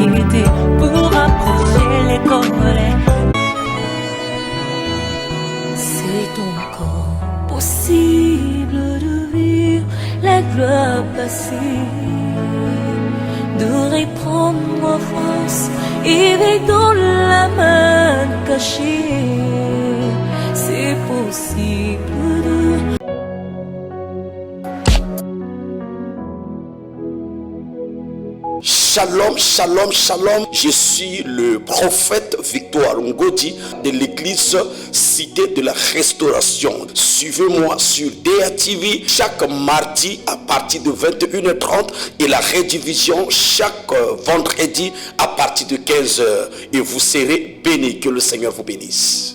possibilités pour approcher les Congolais. C'est encore possible de vivre la gloire passée, de reprendre en France et vivre dans la main cachée. C'est possible de... Shalom, shalom, shalom. Je suis le prophète Victor Ngoti de l'église Cité de la Restauration. Suivez-moi sur DATV chaque mardi à partir de 21h30 et la rediffusion chaque vendredi à partir de 15h. Et vous serez bénis. Que le Seigneur vous bénisse.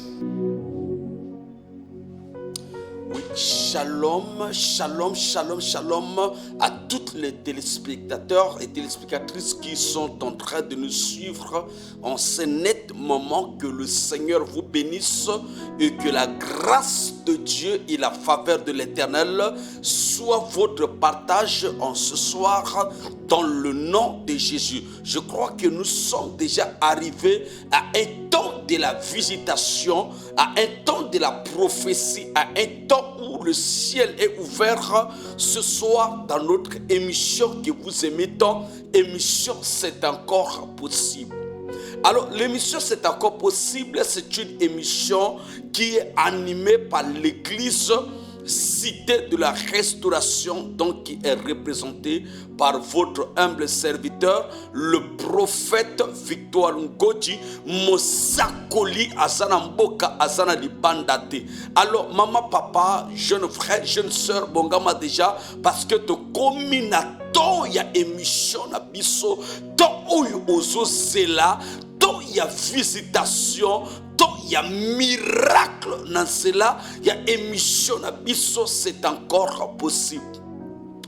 Shalom, shalom, shalom, shalom à tous les téléspectateurs et téléspectatrices qui sont en train de nous suivre en ce net moment. Que le Seigneur vous bénisse et que la grâce de Dieu et la faveur de l'Éternel soit votre partage en ce soir dans le nom de Jésus. Je crois que nous sommes déjà arrivés à un temps de la visitation, à un temps de la prophétie, à un temps où le ciel est ouvert. Ce soir dans notre émission que vous aimez tant, émission C'est encore possible. Alors l'émission C'est encore possible, c'est une émission qui est animée par l'église Cité de la Restauration, donc qui est représentée par votre humble serviteur, le prophète Victor Ngoti, Mosakoli Azana Mboka Azana Libandate. Alors maman, papa, jeune frère, jeune soeur, bongama déjà, parce que te combinaton ya émission na biso, tant oyo ozo zela, tant ya visitation, il y a miracle dans cela, il y a émission na biso, c'est encore possible.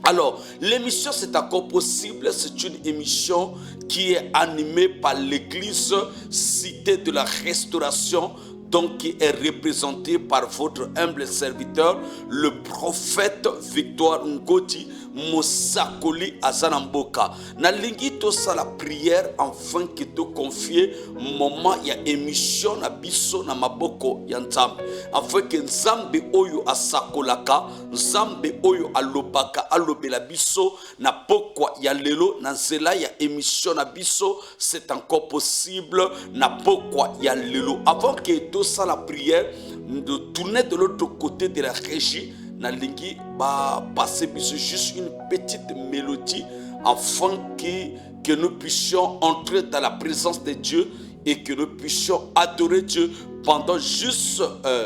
Alors, l'émission C'est encore possible, c'est une émission qui est animée par l'église Cité de la Restauration, donc qui est représentée par votre humble serviteur, le prophète Victor Ngoti, Mosakoli Azanamboka. Nalingi to sa la prière afin que te confier moment ya émission na biso na maboko ya Nzambe, afin que Nzambe oyo asakolaka, Nzambe oyo alobaka alobela biso na pokwa ya lelo na nzela ya émission na biso C'est encore possible na pokwa ya lelo. Avant que to sa la prière, de tourner de l'autre côté de la régie, nalingi ba passer juste une petite mélodie afin que nous puissions entrer dans la présence de Dieu et que nous puissions adorer Dieu pendant juste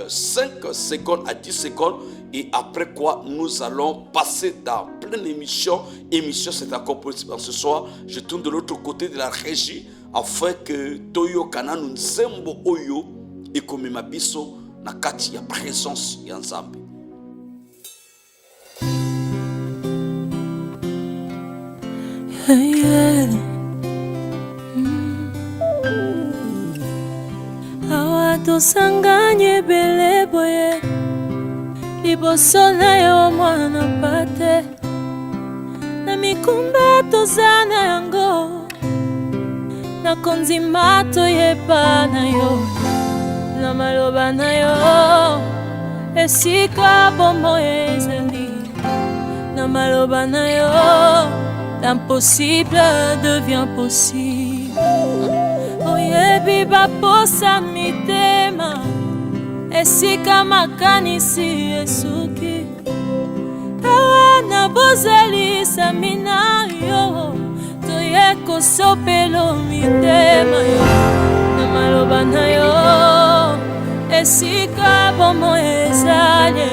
5 secondes à 10 secondes, et après quoi nous allons passer dans pleine émission C'est encore possible. Ce soir je tourne de l'autre côté de la régie afin que Toyo Kana Nzembo Oyo et comme ma biso na kati ya présence ya Nzambe. Awa tosanganye bele boye liboso na yo mwana pate na mikumba tozana yango na konzima toyeba na yo na maloba na yo esika bombo ezali na maloba na yo l'impossible devient possible. Oyebi baposa mitema esika makanisi esuki awa na bozali samina yo toye kosopelo mitema yo na maloba na yo esika bombo ezali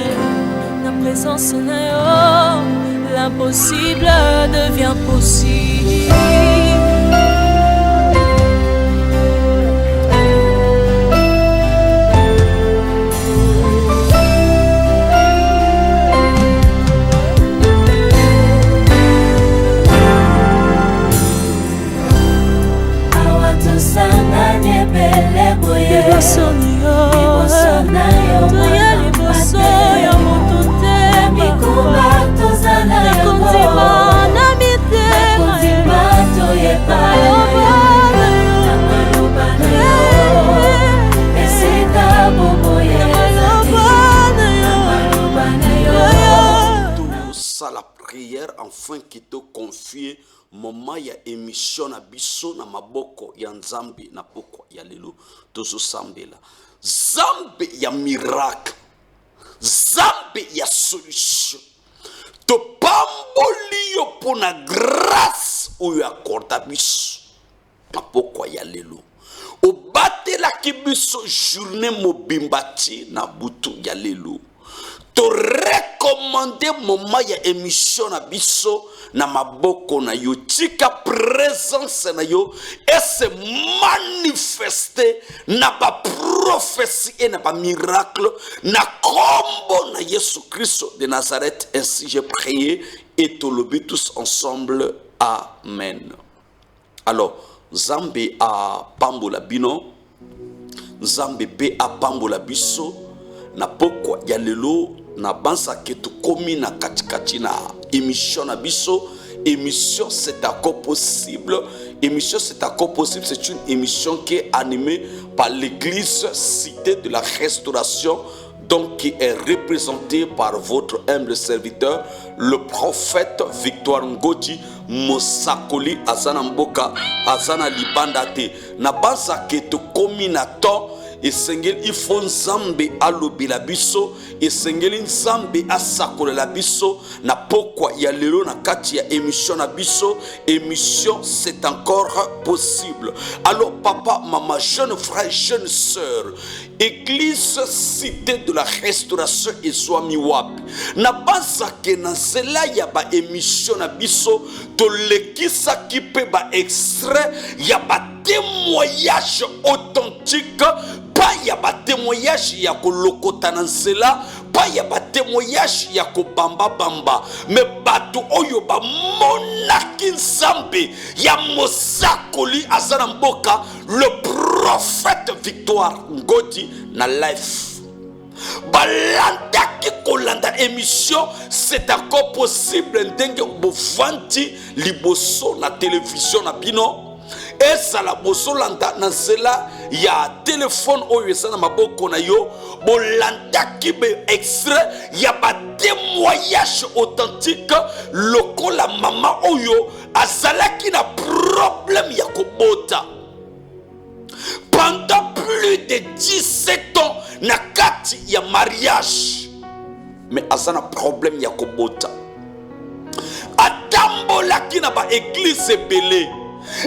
na présence na yo l'impossible devient possible. Awa tosanganye bele boye liboso na yo toya liboso ya moto te mikuba tozana yango na mitema toyeba afin que te confie moment ya émission na biso na maboko ya nzambe na pokwa ya lelo tozosambela zambe ya miracle zambe ya solution topamboli yo mpona grâce oyo akorda biso na pokwa ya lelo obatelaki biso journée mobimba ti na butu ya lelo to recommande moment ya émission na biso na maboko na yo tika présence na yo et se manifester na ba prophétie et na ba miracle na kombo na Yesu Christ de Nazareth. Ainsi j'ai prié et te le tous ensemble. Amen. Alors Zambe a pambola bino Zambe pe a pambola biso na pokwa ya lelo na bansa ke tu komi na katikati na émission na biso. Émission c'est encore possible. Émission c'est encore possible. C'est une émission qui est animée par l'église Cité de la Restauration, donc qui est représentée par votre humble serviteur, le prophète Victoire Ngoti Mosakoli Azana Mboka Azana Libandate. Na bansa ke tu komi na to et sengel il faut nzambe alobi la biso et sengeli nzambe asakole la biso na pokwa ya lelo na kati ya émission na biso. Émission c'est encore possible. Alors papa, maman, jeune frère, jeune sœur, église Cité de la Restauration et Swami Wapi na basa ke na zela ya ba émission na biso to lekisa ki pe ba extrait ya ba témoignage authentique. Pas y a pas témoignage ya ko lokota na nzela, pas y a pas témoignage ya ko bamba bamba, mais bato oyo ba monaki nzambe ya Mosakoli Azana Mboka, le prophète Victoire Ngoti na life. Balanda ki kolanda émission, c'est encore possible ndenge bovanti liboso na télévision na bino. Et ça la bosolanda na zela ya téléphone oyo esa na maboko na yo bolanda kibe extrait ya ba témoignage authentique lokola mama oyo azalaki na problème ya kobota pendant plus de 17 ans na kati ya mariage, mais azana problème ya kobota atambolaki na ba église ebele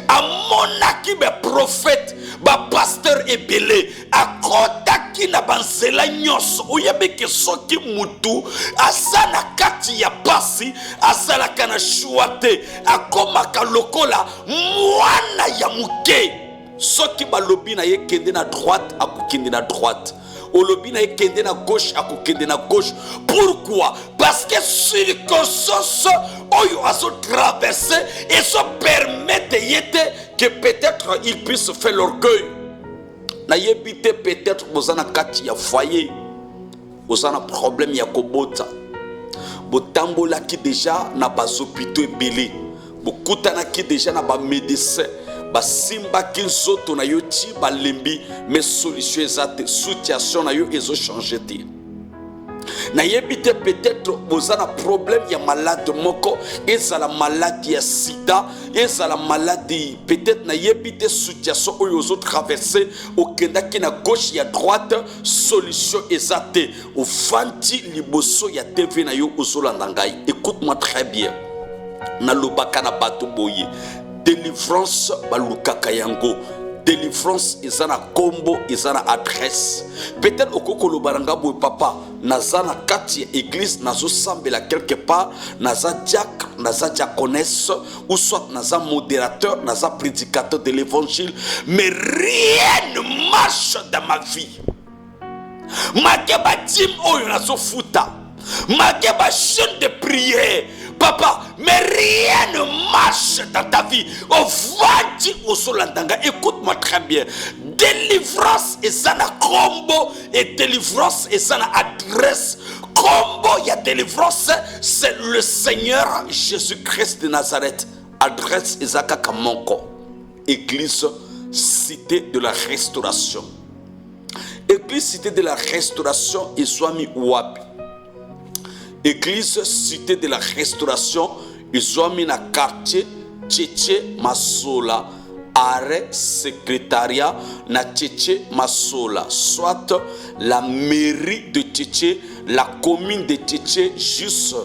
amonaki be prophète ba pasteur ebele akotaki na banzela nyonso oyebeke soki mutu asana kati ya pasi asalaka na shuate akomaka lokola mwana ya muke soki balobi na ye kende na droite akokende na droite olobi na ye kende na gauche akokende na gauche. Pourquoi? Parce que circonstance oyo aso traverser et se permettre yete que peut-être il puisse faire l'orgueil. Na yebite peut-être bozana kati ya foyer bozana problème ya kobota botambola ki déjà na bazopito ebele bokutana ki déjà na ba médecin basimba ki nzoto na yo ti balembi mais solution ezate situation na yo ezo changer te. Na yebite peut-être bozana problème ya malade moko ezala maladie ya sida ezala maladie peut-être na yebite situation oyo ozo traverser okendaki na gauche ya droite solution ezate ofandi liboso ya TV na yo ozolanda ngai. Écoute-moi très bien, na lobaka na bato boye délivrance balukaka yango. Délivrance ezana kombo ezana adresse. Peut-être okoko baranga boy papa nazana kati église nazo sambela quelque part naza diacre naza diaconesse ou soit naza modérateur naza prédicateur de l'évangile, mais rien ne marche dans ma vie. Makeba tim oyo nazo futa makeba chaîne de prière papa, mais rien ne marche dans ta vie. Écoute-moi très bien. Délivrance et ça na combo et délivrance et ça na adresse. Combo y a délivrance, c'est le Seigneur Jésus-Christ de Nazareth. Adresse Ezaka Kamonko. Église Cité de la Restauration. Église Cité de la Restauration et Swami Wapi. Église Cité de la Restauration ezwami na quartier Tchétché Masola, arrêt secrétariat na Tchétché Masola, soit la mairie de Tchétché, la commune de Tchétché, juste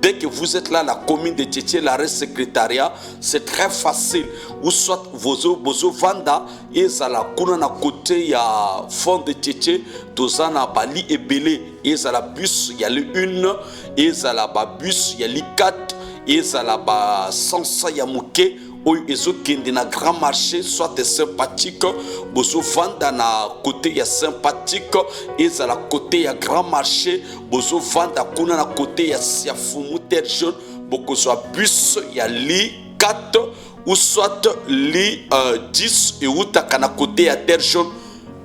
dès que vous êtes là, la commune de Tchétché, l'arrêt secrétariat, c'est très facile. Ou soit Bozo Vanda, et ça la kuna na côté ya fond de Tchétché, Tozana Bali et Belé, et ça la bus, il y a le 1, et ça la bus, il y a le 4, et ça la ba Sansa Yamouké. Oyo ezokende na grand marché soit sympathique bozo vanda na côté ya sympathique et à la côté ya grand marché bozo vanda kuna na côté ya Siafumu Terjon boko soit bus ya li 4 ou soit li 10 et utaka na côté ya Terjon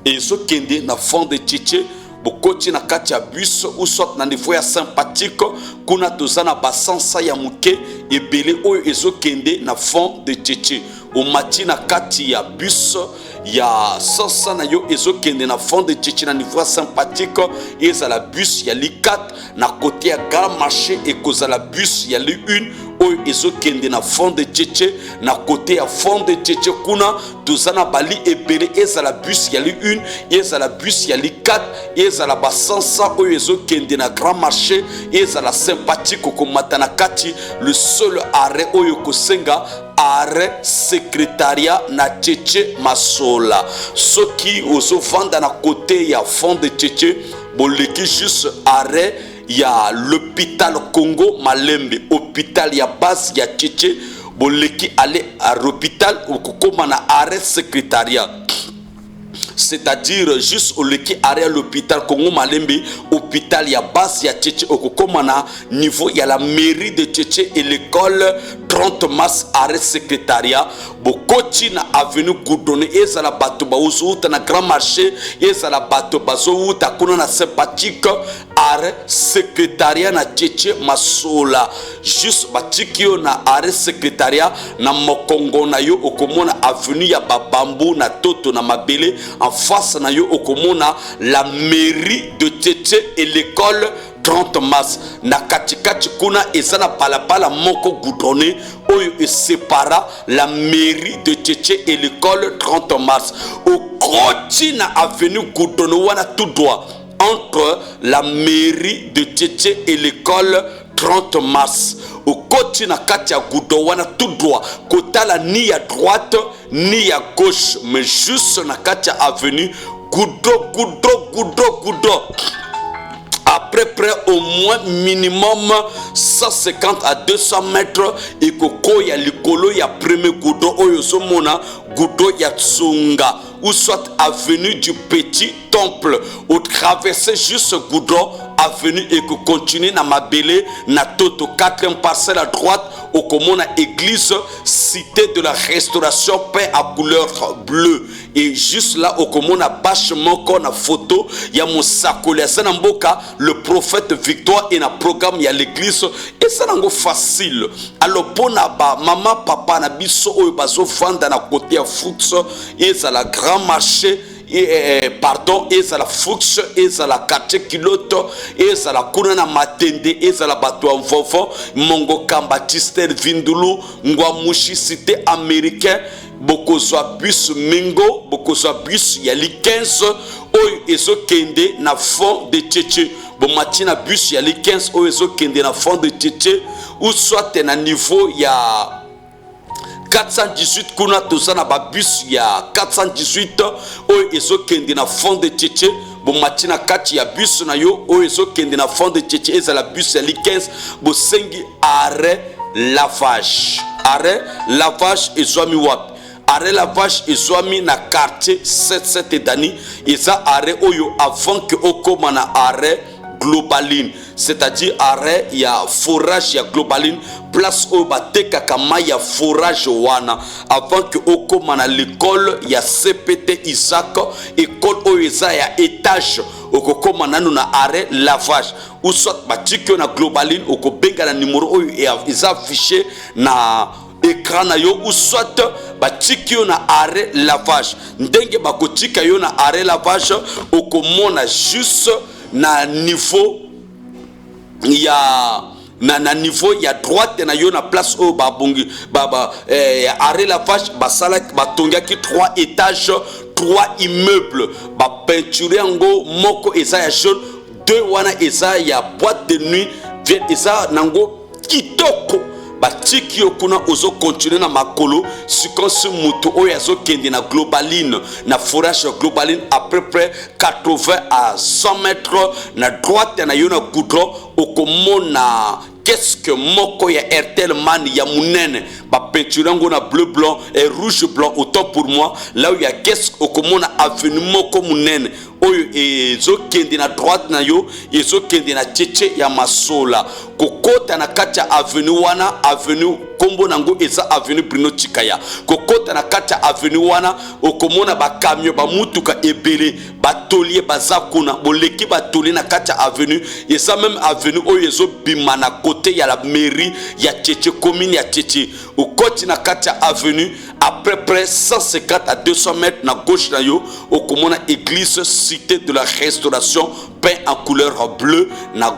ezokende na fond de Tchétché bokoti na kati ya bus ou soit na niveau ya sympathique kuna tozana basansa ya muke ebele oyo ezokende na fond de Tchétché omati na kati ya bus ya sansa na yo ezokende na fond de Tchétché na niveau ya sympathique ezala bus ya li 4 na côté ya grand marché ekozala bus ya li 1 oyo ezokende na fond de Tchétché na côté ya fond de Tchétché kuna tozana bali ebele ezala bus ya li 1 ezala bus ya li 4 ezala basansa oyo ezokende na grand marché ezala sympathique komata na kati le seul arrêt oyo kosenga arrêt secrétariat na Tchétché Masola soki ozovanda na côté ya fond de Tchétché boleki juste arrêt il y a l'hôpital Congo Malembe, hôpital ya base ya Tchétché, boleki aller à l'hôpital ou komana arrêt secrétariat. C'est-à-dire juste au leki arrêt à l'hôpital Congo Malembe, hôpital ya base ya Tchétché au komana niveau il y a la mairie de Tchétché et l'école 30 mars arrêt secrétariat. Bokoti na avenue Goudonné et ça la bato baouta na grand marché et ça la bato bazouta kuna na sympathique arrêt secrétariat na Tchétché Masola juste batikio na arrêt secrétariat na mokongo na yo okomona avenue ya babambu na toto na mabele en face na yo okomona la mairie de Tchétché et l'école 30 mars na katikati kuna ezana balabala moko goudronné oyo sépara la mairie de Tchétché et l'école 30 mars au koti na avenue goudronné wana tout droit entre la mairie de Tchétché et l'école 30 mars au koti na kati ya goudron wana tout droit kotala ni à droite ni à gauche mais juste na kati ya avenue goudron après près au moins minimum 150 à 200 mètres et koko ya likolo ya premier goudron oyo somona goudron ya Tsunga ou soit avenue du Petit Temple ou traverser juste goudron avenue et que continue na mabele na toto 4e parcelle à droite au komona église cité de la restauration pain à couleur bleue et juste là au komona bâche moko na photo ya mosakoli ya mboka le prophète Victoire et na programme ya l'église et ça nango facile alors pona ba maman papa na biso oyo bazo vanda na côté ya foot et ça la grand marché pardon et ça la Fuchs et ça la quartier Kiloto et ça la Kunana Matende et ça la bateau en Vovon Mongo Kambatiste Vindulu Ngwamushi cité américain Bokozwa bus Mingo Bokozwa bus yali 15 oyo ezokende na fond de Tchétché bon matina bus yali 15 oyo ezokende na fond de Tchétché ou soit na niveau ya 418 kuna tozana ba bus ya 418 oyo ezokende na fond de Tchétché bon matina kati ya bus na yo oyo ezokende na fond de Tchétché ezala bus ya li 15 bo sengi arrêt lavage ezwami wapi arrêt lavage ezwami na quartier 77 dani eza arrêt oyo avant que okoma na arrêt Globaline, c'est-à-dire arrêt ya forage ya Globaline place au bateka kama ya forage wana avant que okoma na l'école ya CPT Isaac école oeza ya étage okokoma nanu na arrêt lavage ou soit batikyo na Globaline okobenga na numéro oyo eza affiché na écran na yo ou soit batikyo na arrêt lavage ndenge bakotika yo na arrêt lavage okomona juste na niveau ya na niveau ya droite na yo na place au babongi arrêt la vache basala batongaki 3 étages 3 immeubles ba peinture yango moko eza ya jaune 2 wana eza ya boîte de nuit eza nango kitoko batiki yo kuna ozo continuer na makolo sikonsi mutu oyo azokende na globaline na forage globaline à peu près 80 à 100 mètres na droite na yo na goudron okomona qu'est-ce que moko ya Airtel Man ya munene ba peinture ngo na bleu blanc et rouge blanc autant pour moi là où il y a qu'est-ce okomona avenue moko munene oyo ezokende na droite na yo ezokende na tchétché ya masola kokota na kati ya avenue wana avenue kombo nango eza avenue Bruno Chikaya kokota na kati ya avenue wana okomona ba camion ba mutuka ebele batolier bazakuna boleki batolier na kati ya avenue eza même avenue oyo ezobima na côté ya la mairie ya Tchétché commune ya Tchétché okoti na kati ya avenue à peu près 150 à 200 mètres na gauche na yo okomona église cité de la restauration peint en couleur bleue na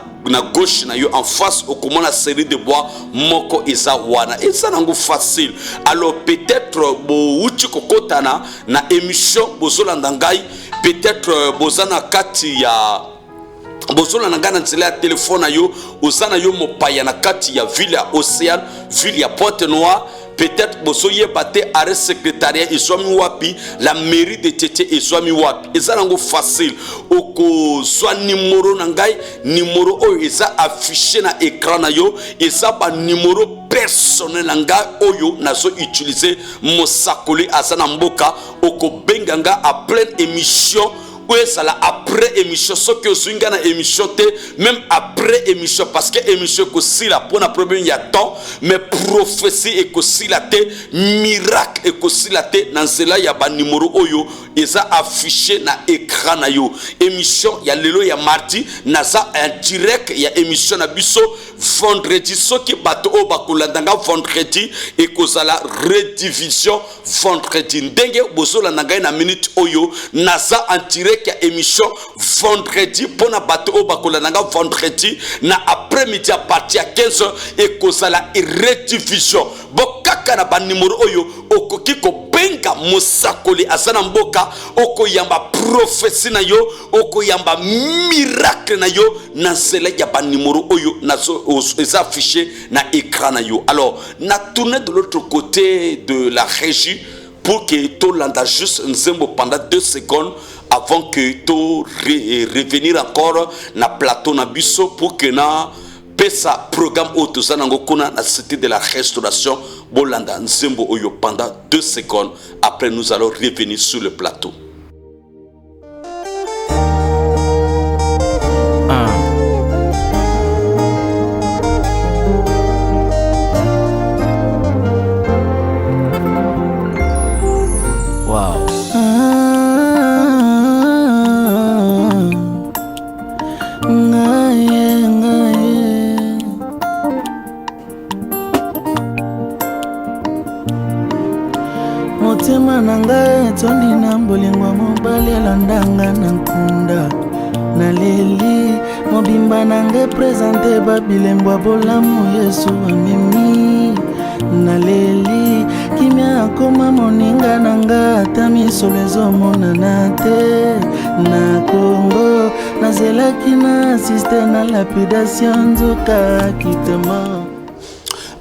gauche na yo en face okomona série de bois moko eza wana eza nango facile alors peut-être bo uchi kokotana na émission bozolanda ngai peut-être bozana kati ya bozola na ngana nzela ya telefone na yo ozana yo mopaya na kati ya ville ya Océane ville ya Pointe-Noire peut-être bosoye bate arrêt secrétariat ezwami wapi la mairie de Tchétché ezwami wapi eza nango facile oko zwa numéro na ngai numéro oyo eza affiché na écran na yo eza ba numéro personnel na ngai oyo nazo utiliser mosakoli aza na mboka oko benga nga à pleine émission ça après émission ce que swinga na émission te même après émission parce que émission ko sila pour na problème ya temps mais prophétie et ko sila te miracle et ko sila te na zela ya ba numéro oyo eza affiché na écran na yo émission ya lelo ya mardi naza en direct ya émission na biso vendredi soki bato o bakolandanga vendredi et kozala redivision vendredi ndenge bozola na ngai na minute oyo naza en direct ya émission vendredi pona bato o bakolandanga vendredi na après-midi à partir à 15h et kozala redivision bokaka na ba numéro oyo okoki ko benga mosakoli azana mboka oko yamba prophétie na yo oko yamba miracle na yo na zela ya ba numéro oyo nazo eza affiché na écran na yo alors na tourner de l'autre côté de la régie pour que to landa juste nzembo pendant 2 secondes avant que to revenir encore na plateau na biso pour que na pesa programme autosanango kuna na cité de la restauration bolanda nzembo oyo pendant 2 secondes après nous allons revenir sur le plateau. Tondi na mbolingwa mobali landanga na nkunda na leli mobimba nange présenter babilembwa bolamu Yesu amemi na leli kimia akoma moninga nanga tamisolo ezomonana te na Congo nazelaki na assiste na lapidation nzoka kitema.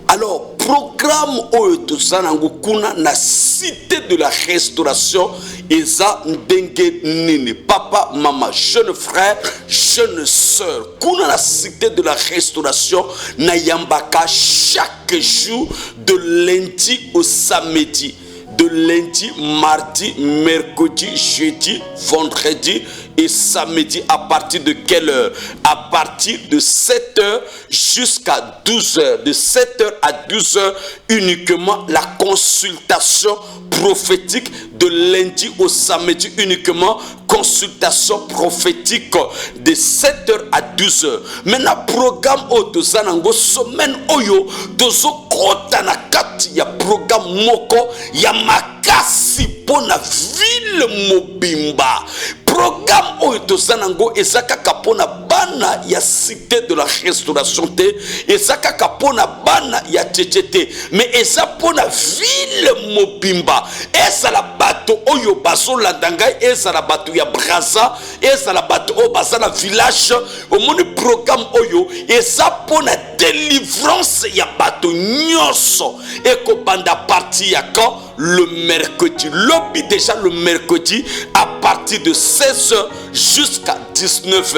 Alors programme oyo tozanango kuna na cité de la restauration eza ndenge nini papa mama jeune frère jeune sœur kuna na cité de la restauration na yambaka chaque jour de lundi au samedi de lundi, mardi, mercredi, jeudi, vendredi et samedi. À partir de quelle heure? À partir de 7h jusqu'à 12h. De 7h à 12h uniquement la consultation prophétique. De lundi au samedi uniquement consultation prophétique de 7h à 12h. Maintenant programme Otozanango semaine oyo dozo kota na kati ya programme moko ya makasi pona ville mobimba programme oyo tozanango ezaka kapona bana ya cité de la restauration te, ezaka kapona bana ya tchétché, mais eza pona ville mobimba, ezala bato oyo bazolanda ngai, ezala bato ya Braza, ezala bato oyo baza na village. Omoni programme oyo eza pona délivrance ya bato nyonso, ekobanda parti ya quand le mercredi, lobby déjà le mercredi à partir de 16h jusqu'à 19h.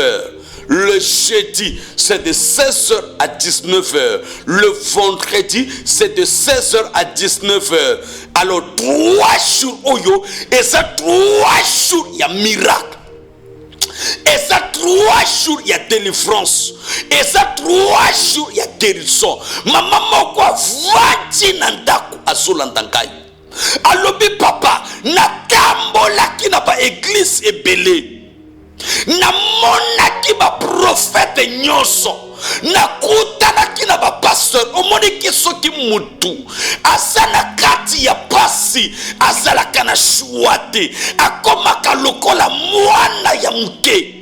Le jeudi, c'est de 16h à 19h. Le vendredi, c'est de 16h à 19h. Alors, 3 jours, oyo, et ça 3 jours, il y a miracle. Et ça 3 jours, il y a délivrance. Et ça 3 jours, il y a guérison. Maman, quoi, va-t-il nandaku azolandangai. Alobi papa, na tambola ki na ba église ebele. Na monaki ba prophète nyonso. Na kutanaki na ba pasteur. Omoni ki soki mutu. Asana kati ya pasi. Azala kana shuate. Akomaka lokola mwana ya muke.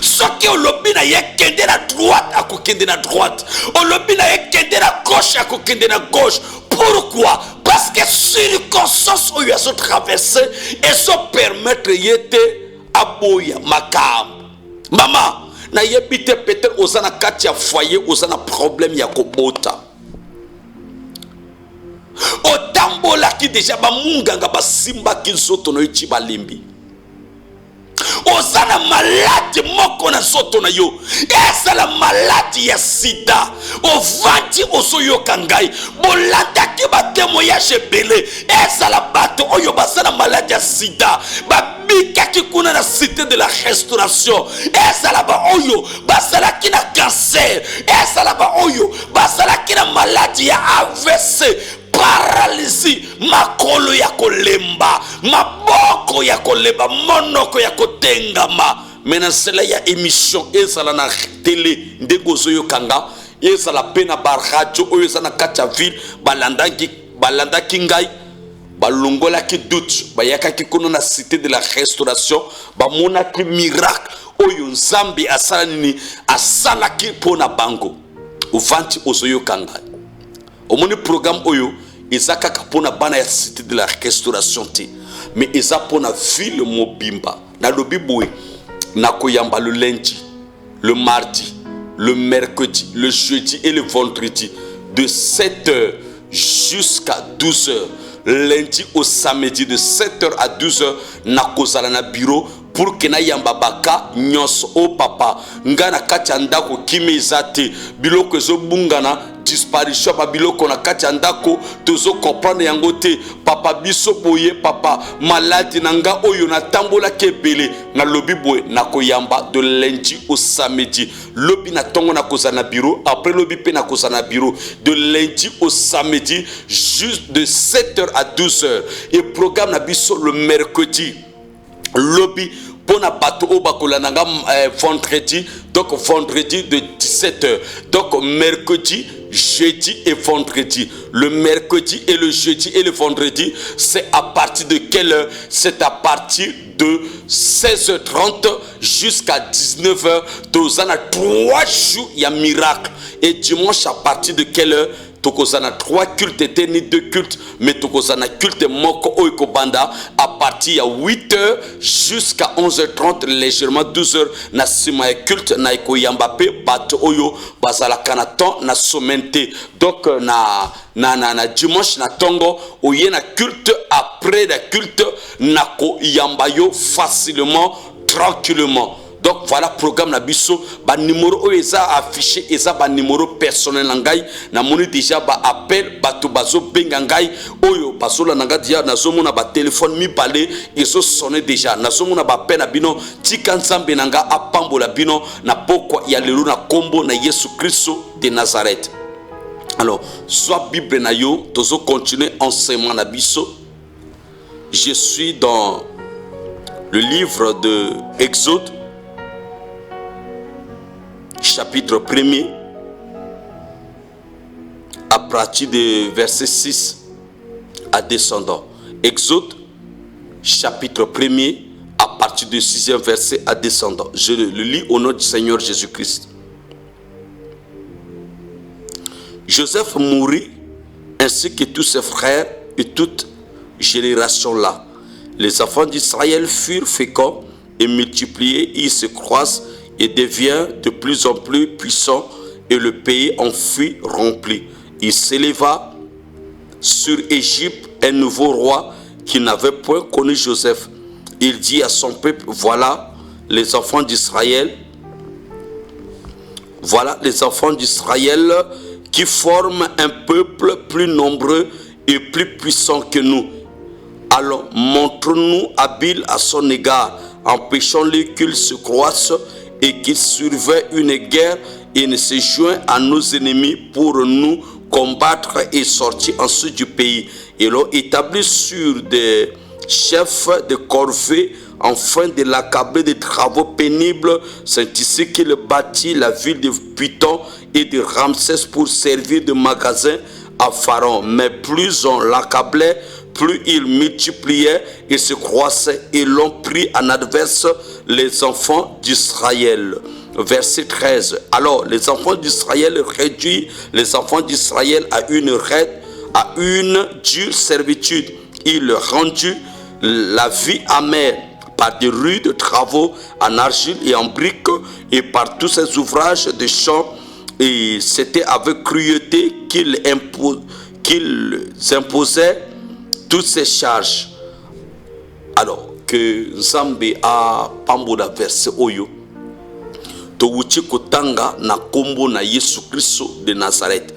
Soki olobi na ye kende na droite, akokende na droite. Olobi na ye kende na gauche, akokende na gauche. Pourquoi? Parce que circonstances où ils sont traversés et sont permettre yete aboya makam. Maman, na yebite peut-être osana katia foyer, osana problème ya kobota. Otambola ki déjà ba munganga ba simba ki soto no ichi balimbi. Osana malade moko na soto na yo. Esa la malade ya sida. Ovanti osoyo kangai. Bolanda ki ba témoignage belé. Esa la bato oyo basana malade ya sida. Ba bika ki kuna na cité de la restauration. Esa la ba oyo basala ki na cancer. Esa la ba oyo basala ki na malade ya AVC. Paralysie, makolo ya kolemba, maboko ya kolemba, monoko ya kotengama. Maintenant c'est là ya émission ezala na télé ndegozo yo kanga, ezala pena baradio oyo ezana kacha ville balanda kingai balongola ki doute bayaka ki kono na cité de la restauration bamona ki miracle oyo nzambi asala nini asala ki pona bango uvanti ozoyo kanga. Omoni programme oyo ezaka kapona bana ya cité de la restauration te, mais eza pona ville mobimba na lobi boy na koyamba le lundi, le mardi, le mercredi, le jeudi et le vendredi de 7h jusqu'à 12h. Lundi au samedi de 7h à 12h na kozala na bureau pour que na yamba baka nyos o papa ngana kati andako kimezate biloko zo bungana disparition ba biloko na kati andako tozo comprendre yango te papa biso boye papa malade nanga oyo na tambola kebele na lobi boye na koyamba de lundi au samedi lobi na tongo na kozala na bureau après lobi pe na kozala na bureau de lundi au samedi juste de 7h à 12h et programme na biso le mercredi lobby pour na bato obakola nanga vendredi, donc vendredi de 17h, donc mercredi, jeudi et vendredi. Le mercredi et le jeudi et le vendredi, c'est à partir de quelle heure? C'est à partir de 16h30 jusqu'à 19h. Dans 3 jours, il y a miracle. Et dimanche, à partir de quelle heure? Tokozana 3 cultes et ni 2 cultes, mais tokozana culte moko oiko banda à partir de 8h jusqu'à 11h30, légèrement 12h na sima ya culte na iko yambape bato oyo bazala kanaton na somente. Donc na dimanche na tongo oye na culte après la culte na ko yambayo facilement, tranquillement. Donc voilà programme na biso ba numéro oyo eza affiché eza ba numéro personnel ngai na moni déjà ba appel bato bazo benga ngai oyo basola nanga dia nazo mona ba téléphone mi parler ezo sonner déjà nazo mona ba appel na bino tika nzambe nanga apambola bino na pokwa ya lelo na kombo na Yesu Kristo de Nazareth. Alors soit Bible na yo tozo continuer enseignement na biso. Je suis dans le livre de Exode chapitre 1er à partir de verset 6 à descendant. Exode chapitre 1er à partir du 6e verset à descendant. Je le lis au nom du Seigneur Jésus-Christ. Joseph mourut, ainsi que tous ses frères et toute génération-là. Les enfants d'Israël furent féconds et multipliés, ils se croissent et deviennent de plus en plus puissants, et le pays en fut rempli. Il s'éleva sur Égypte un nouveau roi qui n'avait point connu Joseph. Il dit à son peuple, voilà les enfants d'Israël qui forment un peuple plus nombreux et plus puissant que nous. Alors montre-nous habiles à son égard, empêchons-les qu'ils se croissent et qu'ils surveillent une guerre et ne se joignent à nos ennemis pour nous combattre et sortir ensuite du pays. Et l'ont établi sur des chefs de corvée afin de l'accabler de travaux pénibles. C'est ici qu'il bâtit la ville de Python et de Ramsès pour servir de magasin à Pharaon. Mais plus on l'accablait, plus il multipliait et se croissait, et l'ont pris en adverse les enfants d'Israël. Verset 13. Alors les enfants d'Israël réduisent les enfants d'Israël à une dure servitude. Il leur rendit la vie amère par de rudes travaux en argile et en briques, et par tous ces ouvrages de champs. Et c'était avec cruauté qu'ils imposaient toutes ces charges. Alors que Nzambe a pambola verset oyo touti kotanga na kombo na Yesu Christo de Nazareth.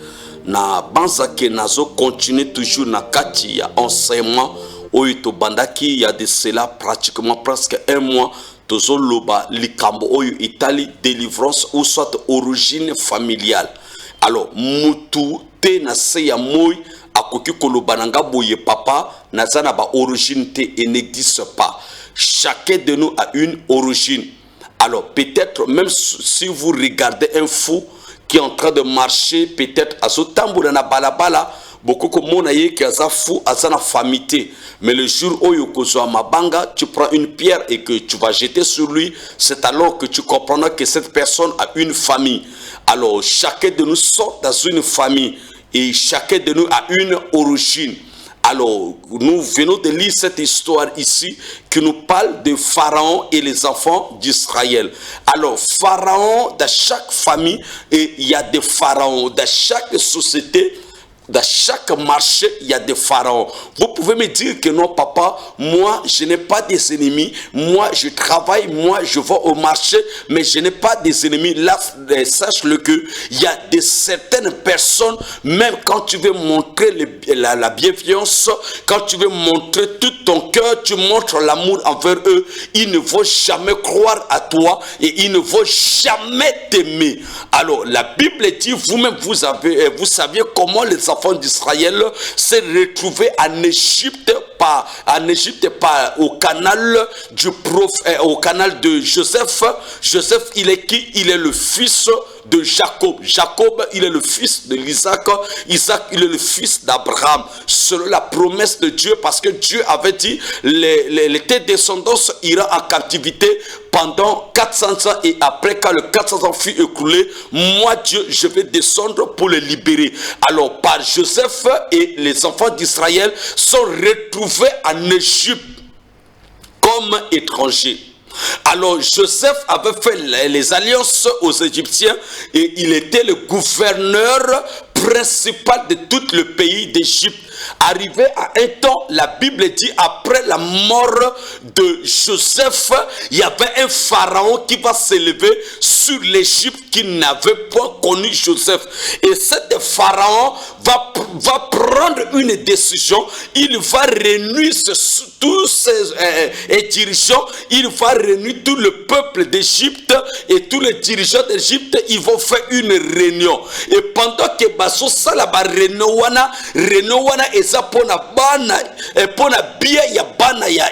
Na banza ke nazo continuer toujours na kati ya enseignement oyo to bandaki ya de cela pratiquement presque un mois. Tozo loba likambo oyo itali délivrance ou soit origine familiale. Alors mutu te na se ya moy akoki koloba nanga boye papa nazana ba origine te et n'existe pas. Chacun de nous a une origine. Alors peut-être même si vous regardez un fou qui est en train de marcher, peut-être à ce tambour na balabala, beaucoup comme mon aïe qui a ça fou à sa famille. Mais le jour où tu as mabanga, tu prends une pierre et que tu vas jeter sur lui, c'est alors que tu comprendras que cette personne a une famille. Alors chacun de nous sort dans une famille et chacun de nous a une origine. Alors, nous venons de lire cette histoire ici qui nous parle de Pharaon et les enfants d'Israël. Alors, Pharaon, dans chaque famille, il y a des pharaons. Dans chaque société, dans chaque marché, il y a des pharaons. Vous pouvez me dire que non, papa, moi, je n'ai pas des ennemis. Moi, je travaille, moi, je vais au marché, mais je n'ai pas des ennemis. Là, sache-le que il y a certaines personnes, même quand tu veux montrer la bienveillance, quand tu veux montrer tout ton cœur, tu montres l'amour envers eux, ils ne vont jamais croire à toi et ils ne vont jamais t'aimer. Alors, la Bible dit, vous-même, vous saviez comment les enfants d'Israël s'est retrouvé en Égypte au canal au canal de Joseph. Joseph, il est qui? Il est le fils de Jacob. Jacob, il est le fils de l'Isaac. Isaac, il est le fils d'Abraham. Selon la promesse de Dieu, parce que Dieu avait dit tes descendants iront en captivité pendant 400 ans, et après quand le 400 ans fut écoulé, moi Dieu, je vais descendre pour les libérer. Alors par Joseph, et les enfants d'Israël sont retrouvés en Égypte comme étrangers. Alors Joseph avait fait les alliances aux Égyptiens et il était le gouverneur principal de tout le pays d'Égypte. Arrivé à un temps, la Bible dit, après la mort de Joseph, il y avait un pharaon qui va s'élever sur l'Égypte qui n'avait pas connu Joseph. Et cet pharaon va prendre une décision. Il va réunir tous ses dirigeants. Il va réunir tout le peuple d'Égypte et tous les dirigeants d'Égypte. Ils vont faire une réunion. Et pendant que Basso Salaba Renowana eza pona bana pona bia ya bana ya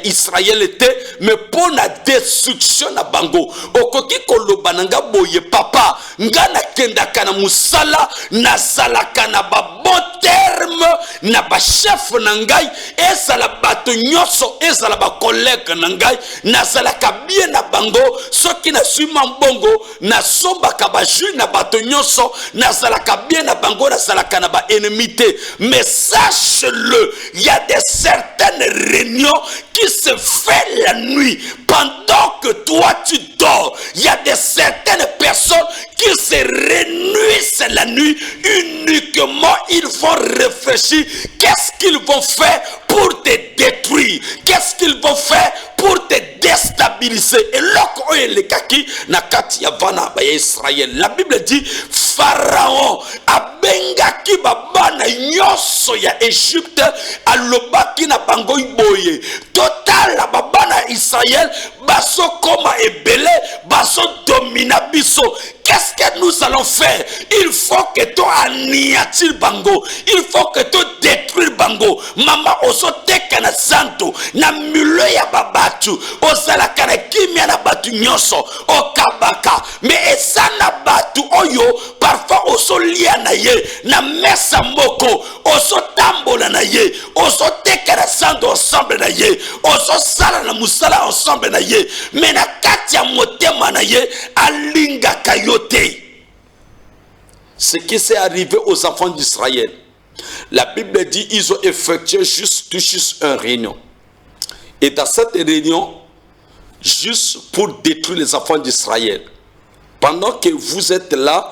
Israël était, mais pona destruction na bango. Okoki koloba nanga boye papa ngana kenda kana musala nga nazalaka na ba bon terme na ba chef na ngai ezala bato nyonso ezala ba collègue na ngai nazalaka bien na bango soki na sima mbongo na sombaka ba jus na bato nyonso nazalaka bien na bango nazalaka na ba ennemité. Mais sache-le, il y a des certaines réunions qui se fait la nuit pendant que toi tu dors. Il y a des certaines personnes qui se réunissent la nuit uniquement. Ils vont réfléchir qu'est-ce qu'ils vont faire pour te détruire, qu'est-ce qu'ils vont faire pour te déstabiliser. Et lorsqu'on est le kaki nakati yavana ba Israël, la Bible dit Pharaon abengaki babana nyonso ya Égypte alobaki na bango iboye total la babana Israël baso koma ebele baso domina biso. Qu'est-ce que nous allons faire? Il faut que toi anéantir bango, il faut que toi détruire bango. Mama oso teka na santo na milo ya babatu ozala kana kimia na batu nyonso okabaka. Mais esana batu oyo parfois oso lia na ye na mesa moko oso tambola na ye oso teka na santo ensemble na ye oso sala na musala ensemble na ye. Mais na kati ya motema na ye alinga kayote. Ce qui s'est arrivé aux enfants d'Israël, la Bible dit ils ont effectué juste une réunion. Et dans cette réunion, juste pour détruire les enfants d'Israël, pendant que vous êtes là,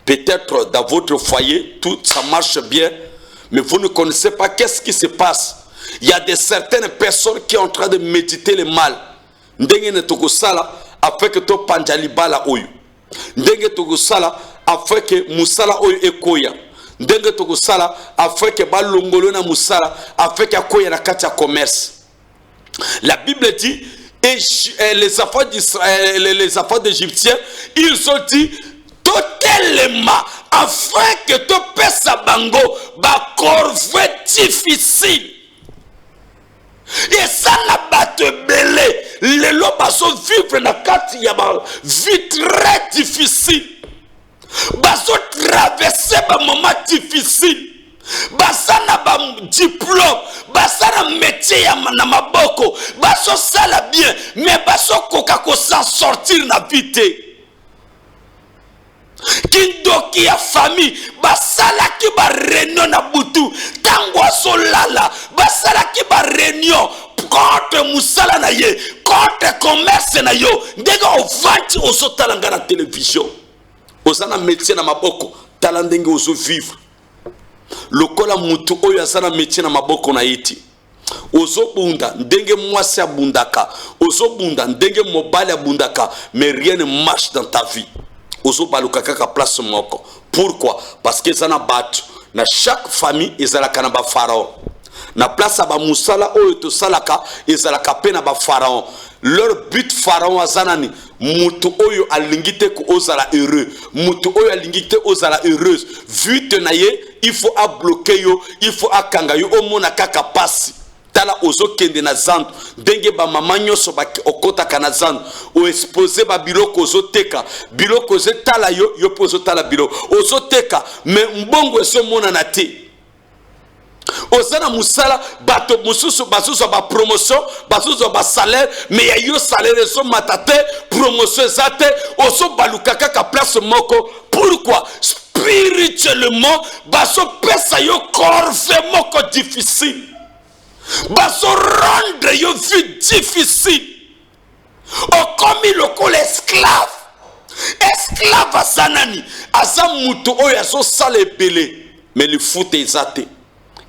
peut-être dans votre foyer, tout ça marche bien, mais vous ne connaissez pas qu'est-ce qui se passe. Il y a certaines personnes qui sont en train de méditer le mal. Ndenge ne toko sala afin que to panjaliba la oyo. Ndenge toko sala afin que musala oyo ekoya. Ndenge toko sala afin que balongolo na musala afin que akoya na kati ya commerce. La Bible dit et les enfants d'Israël, les enfants d'Égyptiens, ils ont dit totalement afin que to pesa bango ba corvée difficile. Et ça n'a pas de belé. Les lois sont vivre dans kati ya ba vie très difficile. Baso traverser ba moment difficile. Basa na ba diplôme, basa na métier ya na maboko, baso sala bien, mais baso koka ko s'en sortir na vite. Kindoki ya famille basala ki ba réunion na butu tango solala basala ki ba réunion contre musala na ye contre commerce na yo ndenge ovanti osotala ngana télévision osana métier na maboko tala ndenge ozo vivre lokola mutu oyo asana métier na maboko na iti ozo bunda ndenge mwasi abundaka ozo bunda ndenge mobali abundaka mais rien ne marche dans ta vie. Ozo baluka kaka place moko. Pourquoi? Parce que ça na batu. Na chaque famille ezalaka na ba pharaon. Na place ba musala oyo to salaka ezalaka pe na ba pharaon. Leur but pharaon azanani mutu oyo alingite ko ozala heureux. Mutu oyo alingite ozala heureuse. Vu te na ye, il faut a bloquer yo, il faut a kanga yo omona kaka pasi. Tala ozo kende na zandu denge ba mama nyonso ba okota kana zandu o exposer ba biloko ozo teka biloko ozo tala yo yo pozo tala biloko ozo teka mais mbongo eso mona na te ozana musala bato mususu basusu ba promotion basusu ba salaire mais ya yo salaire eso matate promotion zate ozo baluka kaka place moko. Pourquoi? Spirituellement baso pesa yo corvée moko difficile. Baso rendre yo vie difficile. O komi loko l'esclave. Esclave azanani. Azamutu oyo aso sale belé. Mais le foot ezate.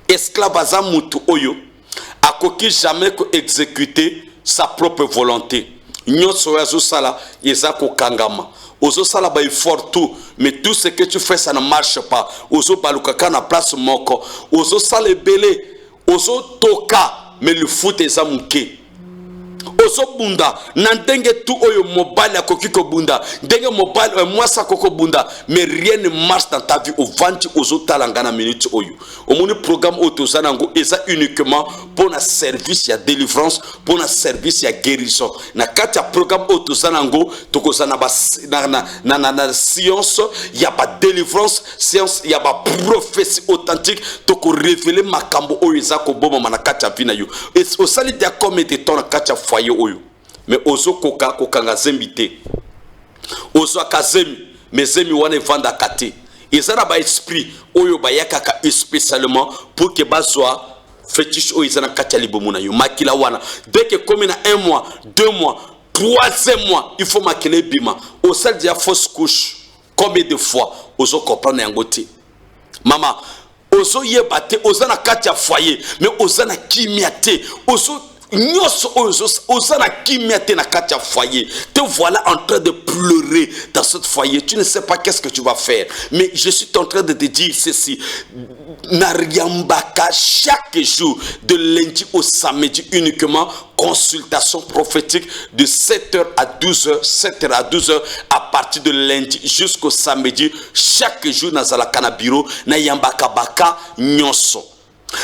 Esclave azamutu oyo. Akoki jamais ko exécuter sa propre volonté. Nyonso aso sala ezako kangama. Ozo sala ba effort tout. Mais tout ce que tu fais ça ne marche pas. Ozo balukaka na place moko. Ozo sale belé. Ozo toka mais le foot est amuke. ozo bunda na ndenge tu oyo mobali akoki ko bunda ndenge mobali mwasa koko bunda mais rien ne marche dans ta vie au venti ozo talanga na minute oyo omoni programme otozanango eza uniquement pour na service ya délivrance pour na service ya guérison na kati ya programme otozanango tokozana ba na science ya ba délivrance science ya ba prophétie authentique toko révéler makambo oyo eza ko boma na kati ya vina yo et au sali de comme de temps na kati ya foyer oyo mais ozo koka kokanga zembité ozo akazemi mais zemi wana vanda kate ezana ba esprit oyo bayakaka spécialement pour que bazwa fétiche oyo ezana kati ya libomuna yo makila wana dès que comme na 1 mois 2 mois 3e mois il faut makile bima au sali de fausse couche combien de fois ozo comprendre yango te mama ozo yebate ozo na kati ya foyer mais ozo na kimia te ozo nyos ozo na kimia te na kati ya foyer te voilà en train de pleurer dans ce foyer tu ne sais pas qu'est-ce que tu vas faire mais je suis en train de te dire ceci Nariambaka chaque jour de lundi au samedi uniquement consultation prophétique de 7h à 12h 7h à 12h à partir de lundi jusqu'au samedi chaque jour nazala kana bureau na yambaka baka nyonso.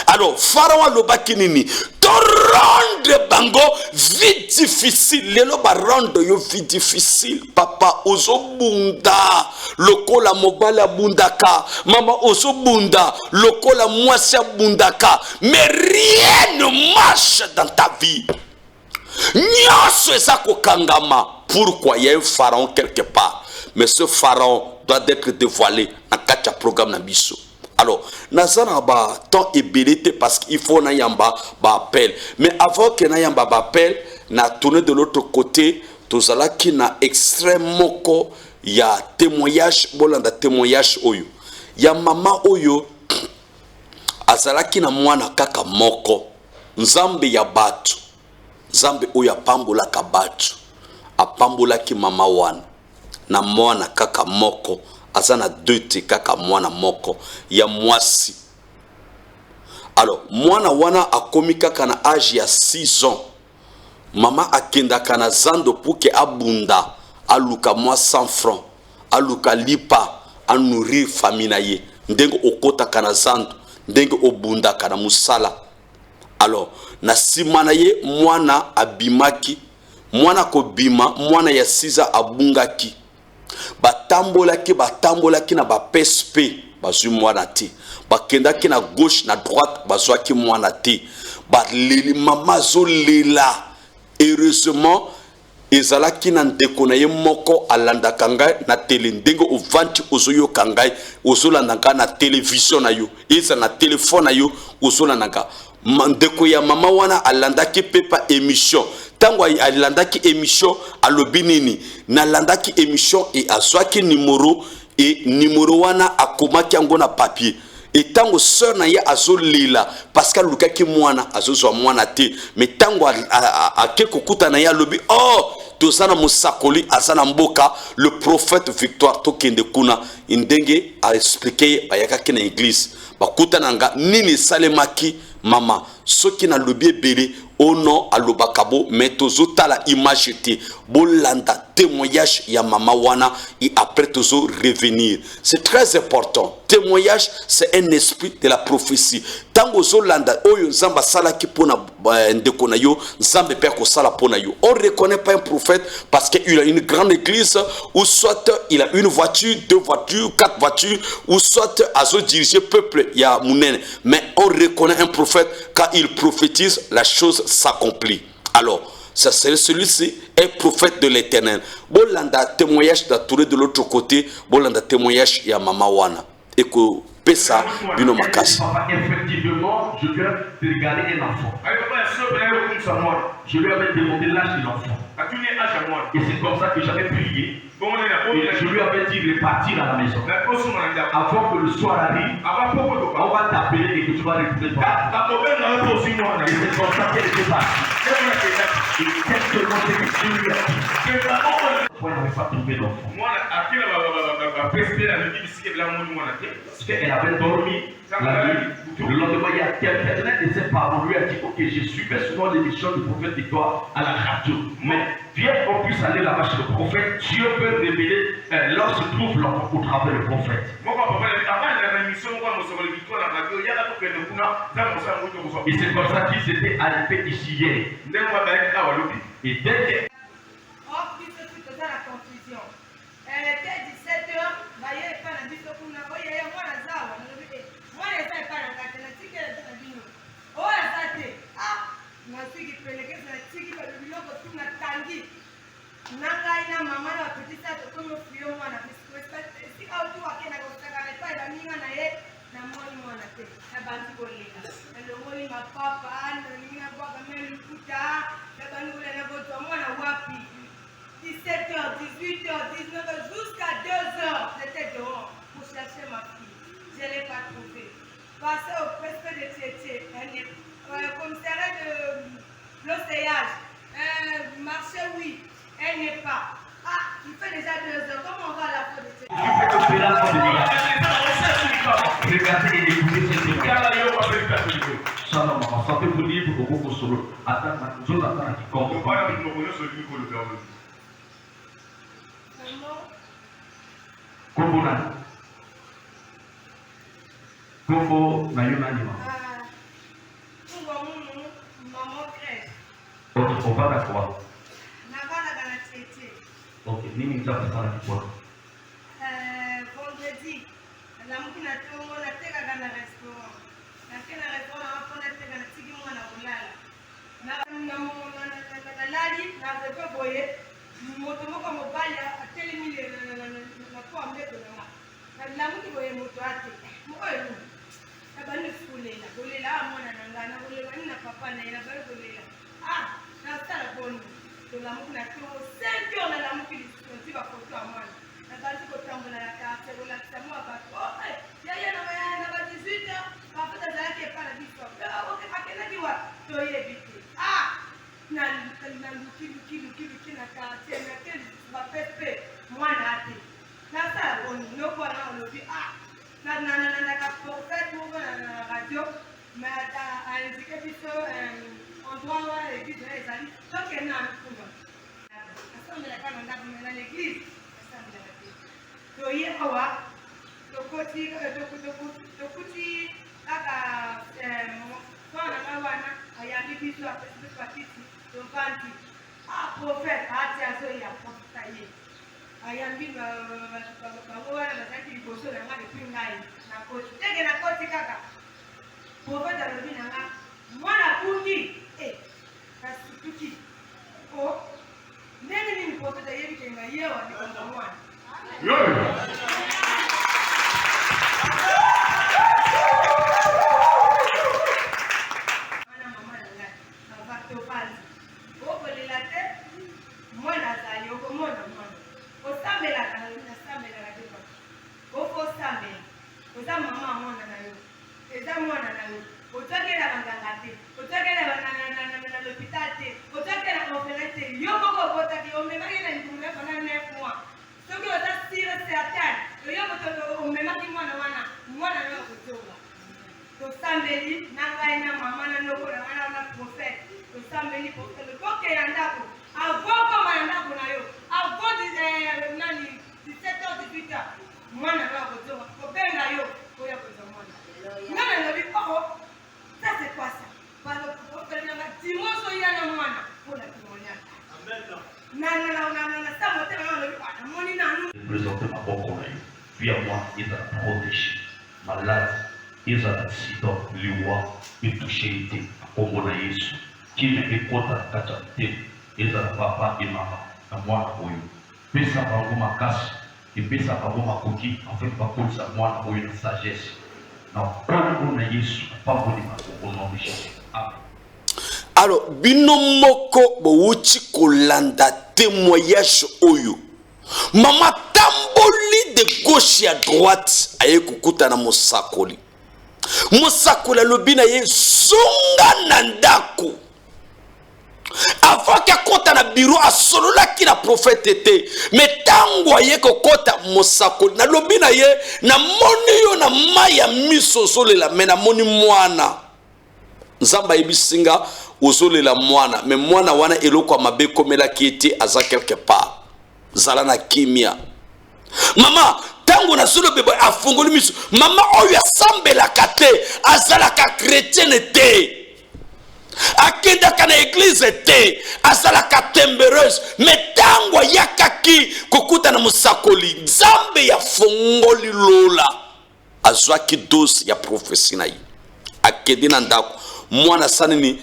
Alors Pharaon lobaki nini to rendre bango vie difficile lelo ba rendre yo vie difficile papa ozobunda lokola mobala bundaka mama ozobunda lokola mwasi bundaka mais rien ne marche dans ta vie nyonso eza kokangama. Pourquoi il y a un pharaon quelque part mais ce pharaon doit être dévoilé na kati ya programme na biso. Alors, nazana ba temps ébélité parce qu'il faut na yamba ba appel. Mais avant que na yamba ba appel, na tourner de l'autre côté, tozala ki na extrême moko ya témoignage, bolanda témoignage oyo. Ya mama oyo azala ki na mwana kaka moko. Nzambe ya batu. Nzambe oyo apambola ka batu. Apambola ki mama wana. Na mwana kaka moko. Azana 2 te kaka mwana moko ya mwasi. Alors mwana wana akomi kaka na âge ya 6 ans. Mama akenda kana zando pour que abunda aluka mwa 100 francs aluka lipa a nourrir famille na ye ndenge okota kana zando ndenge obunda kana musala. Alors na simana ye mwana abimaki mwana ko bima mwana ya 6 ans abungaki batambolaki na ba PSP bazui mwana te bakendaki na gauche na droite bazwaki mwana te baleli mama zo lela. Heureusement ezalaki na ndeko na ye moko alandaka ngai na tele ndenge ovanti ozoyoka ngai ozolandaka na télévision na yo eza na téléphone na yo ozolandaka ndeko ya mama wana alandaki pepa émission tango alandaki émission alobi nini nalandaki émission et azwaki numéro wana akomaki yango na papier et tango sœur na ye azolela parce que lukaki mwana azozwa mwana te mais tango akekokuta na ye alobi oh tozana musakoli azana mboka le prophète Victoire tokende kuna ndenge a expliquer bayakaki na église bakuta nanga nini salemaki mama soki na lobi ebele ono alobakabo mais tozota la image te bolanda témoignage ya mama wana et après tozo revenir. C'est très important. Témoignage c'est un esprit de la prophétie. Tango zolanda oyo nzamba sala ki pona ndeko na yo nzambe pe ko sala pona yo. On reconnaît pas un prophète parce qu'il a une grande église ou soit il a une voiture, 2 voitures, 4 voitures ou soit azo diriger peuple ya munene. Mais on reconnaît un prophète quand il prophétise la chose s'accomplit. Alors ça c'est celui-ci est prophète de l'Éternel. Bolanda témoignage d'atouré de l'autre côté, bolanda témoignage ya mama wana. Et que pesa bino makasi. Effectivement, je viens de regarder un enfant. Je lui avais demandé l'âge de l'enfant. Et c'est comme ça que j'avais prié. Et je lui avais dit de partir à la maison. Avant que le soir arrive, on va t'appeler et que tu vas retrouver ton enfant. Et c'est comme ça qu'elle était partie. Et quelques mois que Dieu lui a dit. Pourquoi elle n'avait pas trouvé d'enfant? Parce qu'elle avait dormi la nuit. Le lendemain, il y a quelqu'un de ses parents lui a dit, ok, je suivais souvent l'émission du prophète Victoire à la radio, mais viens qu'on puisse aller là-bas chez le prophète, Dieu peut révéler là se trouve l'enfant au travers du prophète. Et c'est comme ça qu'il s'était arrêté ici hier. Et dès que... Elle était 17h, d'ailleurs, pas la vie, moi, jusqu'à 2h, j'étais dehors pour chercher ma fille. Je ne l'ai pas trouvée. Passé au préfet de Tchétché, commissariat de l'océage, marché, oui, elle n'est pas. Ah, il fait déjà 2h, comment on va à la fois de Tchétché? Regardez et écoutez cette vidéo. Ça, non, maman, sentez-vous libre pour beaucoup solo. Attends, je vous attends à qui compte. Kombo na yonani ma. Maman crèche. Ok, on va d'accord. Navana dans la Tchétché. Ok, nini nitaka sana kwa. Vendredi, la mukina tongo na teka dans le restaurant. Na kena restaurant hapo na teka na tiki mwana kulala. Na lali na zepe boye. Moto moko mobali atelemi na kwa mbeto na la muki boye moto ate moyo abani kulela kulela mwana nangana kulela nina papa na ina bali kulela na sala boni to la muki na to 5 heures na la muki ti ba foto amana na bali ko tambola la carte ko la tamo ba ya na ba 18 heures ba fata zake para biso okay akena diwa to ye biti na luki na karte na kele ba pepe mwana ate na sala boni no kwa na olobi na ka prophète pour la radio mais à indiqué plutôt endroit où l'église est allée donc elle n'a pas pour assemble la quand on a dans l'église assemble la to ye awa to koti aka fana na wana ayambi biso a petit patiti to vanti prophète ati azo ya prophète ayambi bawana bazaki liboso na nga depuis ngai na koti teke na koti kaka prophète alobi na nga mwana bungi kasi tuki ndenge nini prophète ayebi ke ngai ye wandikanga mwana mwana mama na ngai bavatopanzi okolela te mwana azali okomona mwana osambelaka na sambelaka te ofo sambela oza mama mwana na yo eza mwana na yo otokela banganga te otokela na l'hôpital te otokela ofela te yo moko obotaki omemaki na libumu ya pendant 9 mois soki oza sire certain yo omemaki mwana wana mwana na yo akotonga tosambeli na ngai na mama na ndoko na wana na prophète tosambeli toke ya ndako avant koma ya ndako na yo avant 17h-18h mwana na yo akotonga kobenga yo oya kozwa mwana ngana lobi ça c'est quoi ça dimanche oyana mwana mpona témoignage na sa motema na lobi namoni nanu présenter maboko na yo via moi ezala protégé malade ezala sida liwa etouche ete akombo na yesu kina ekota na kati ya motema ezala papa e mama na mwana oyo pesa bango makasi epesa bango makoki enfait bakolisa mwana oyo na sagesse na oyo na yesu apamboli makoko na jésus. Alors bino moko bowuti kolanda témoignage oyo mama tamboli de gauche à droite aye kukuta na mosakoli alobi na ye zonga na ndako avant qu'il kota na bureau asolola ki na prophète était mais tango aye ko kota mosako na lobi na ye na moni yo na maya miso solela mais na moni mwana nzamba yebisinga ozolela mwana mais mwana wana eloko mabe komela ki ete aza quelque part zala na kimia mama tango na solo bebo afungoli miso mama oyo asambelaka te azalaka chrétienne te akendaka na église te azalaka tembereuse mais tango yakaki kokuta na musakoli nzambe ya fongoli lola azwaki dose ya prophétie na ye akedi na ndako mwana sanini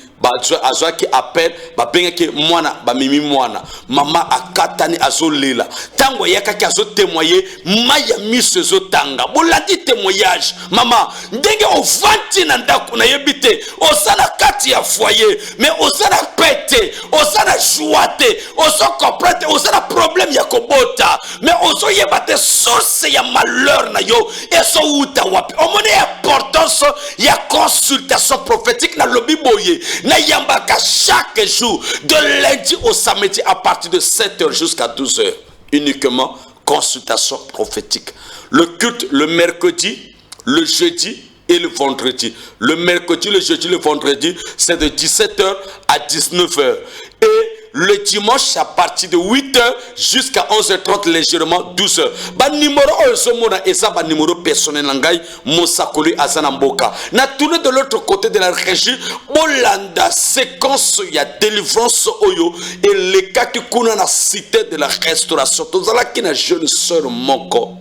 azwaki appel babengaki mwana bamimi mwana mama akatani azolela tango yakaki azotémoyer maya miso ezotanga bolandi témoignage mama ndenge ovanti na ndako na yebite osana kati ya foyer mais osana pete osana joie te oso comprendre osana problème ya kobota mais oso yebate source ya malheur na yo eso uta wapi omone importance ya consultation prophétique na lobi boye na yambaka chaque jour de lundi au samedi à partir de 7h jusqu'à 12h uniquement consultation prophétique. Le culte le mercredi, le jeudi et le vendredi. Le mercredi, le jeudi, le vendredi, c'est de 17h à 19h. Et le dimanche à partir de 8h jusqu'à 11h30 légèrement 12h. Ba numéro osomona eza ba numéro personnel ngai mosakoli azana mboka. Na tourner de l'autre côté de la régie bolanda séquence ya délivrance oyo et les kaki kuna na cité de la restauration. Tozala ki na jeune sœur moko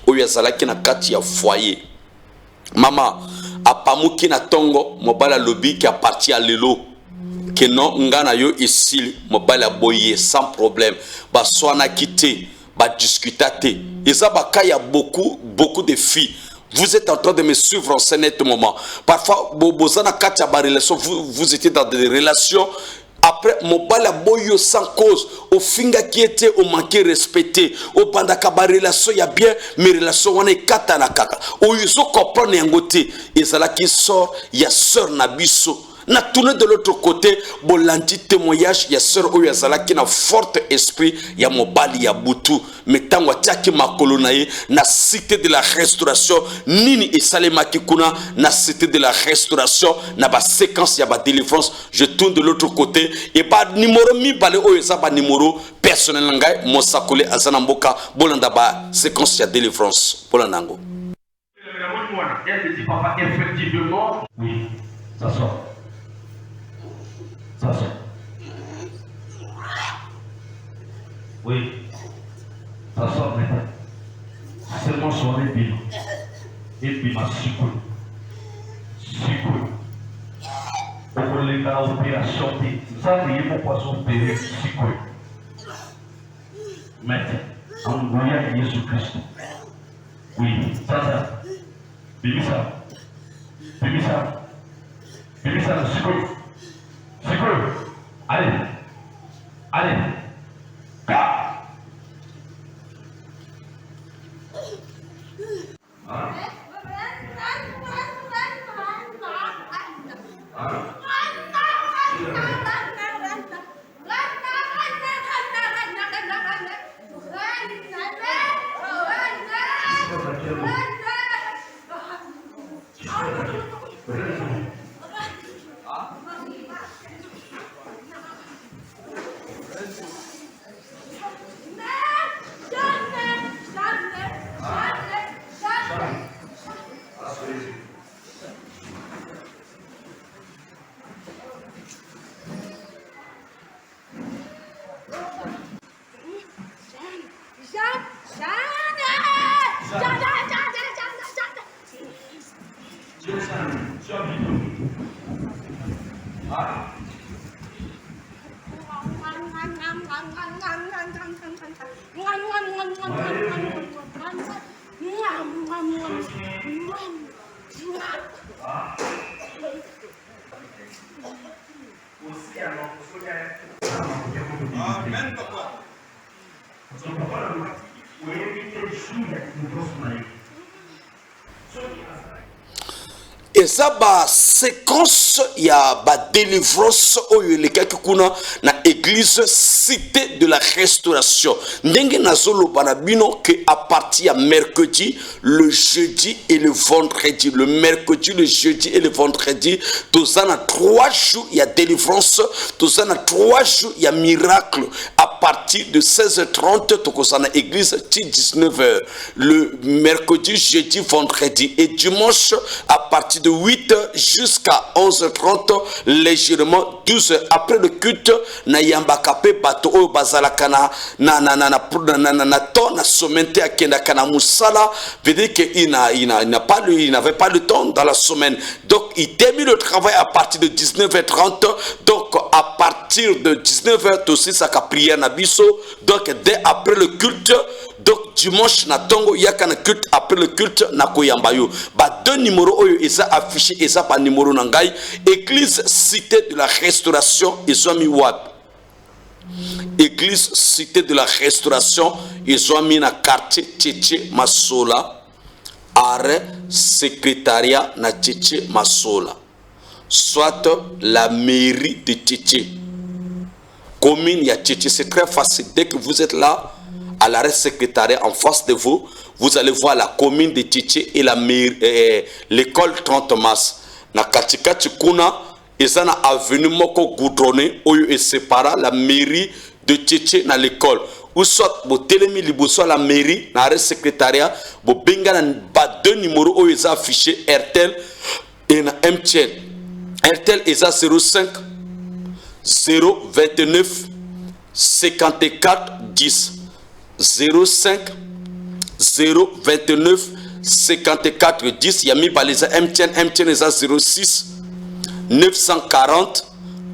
oyo azala ki na kati ya foyer. Mama apamuki na tongo mobala lobi qui appartient à lelo. Que non ngana yo ici mobile boye sans problème ba soana quitté ba discuter eza ba kaya beaucoup de filles vous êtes en train de me suivre en ce net moment parfois bozana katia ba relation vous étiez dans des relations après mobile boyo sans cause au finga qui était au manqué respecté au bandaka ba relation ya bien mes relations wana kata na kaka o yuso comprendre yangote ezala qui sort ya sœur nabiso. Na tourné de l'autre côté, bolandi témoignage, ya sœur Oyazala qui na fort esprit, ya mobali ya butu, mais tango tiaki makolonaye, na cité de la restauration, nini et salema kikuna, na cité de la restauration, na ba séquence ya ba délivrance, je tourne de l'autre côté, et ba numéro mi bale Oyazala ba numéro personnel ngai, mosakole azanamboka, bolanda ba séquence ya délivrance, bolandango. Elle me dit, papa, effectivement, oui, ça sort. Ça sort. Oui, ça sort maintenant. Seulement sur les billes. Et puis ma sucre. Au collègue à l'opération, ça n'est pas poisson péré, sucre. Maintenant, en voyant Jésus-Christ. Oui, ça. Bibi ça, le sucre. Allez. Amen, papa. Et ça, bah, séquence plus ya ba délivrance oyo elekaki kuna na église cité de la restauration. Ndenge nazolo banabino que à partir ya mercredi, le jeudi et le vendredi, le mercredi, le jeudi et le vendredi, tous en a 3 jours il y a délivrance, tous en a 3 jours il y a miracle à partir de 16h30 tous en a église 19h. Le mercredi, jeudi, vendredi et dimanche à partir de 8h jusqu'à 11h30, légèrement 12h après le culte na yambakape bato o bazalaka na temps na somente akenda kana musala, veut dire que il n'avait pas le temps dans la semaine, donc il termine le travail à partir de 19h30, donc à partir de 19h aussi ça ka prière na biso, donc dès après le culte. Donc dimanche na tongo yaka na culte après le culte na koyamba yo ba deux numéros oyo eza affiché eza pa numéro na ngai église cité de la restauration ezwami wap église cité de la restauration ezwami na quartier Tchétché Masola arrêt secrétariat na Tchétché Masola soit la mairie de Tchétché commune ya Tchétché. C'est très facile, dès que vous êtes là à l'arrêt secrétariat en face de vous, vous allez voir la commune de Tchétché et la l'école 30 mars. Na katikati kuna ezana avenue moko goudronné oyo et sépara la mairie de Tchétché na l'école. Ou soit bo telemi liboso la mairie na arrêt secrétariat bo benga na ba deux numéros oyo eza affiché RTL et na MTN. RTL eza 05 029 54 10 05 029 54 10. Yami Baleza MTN eza 06 940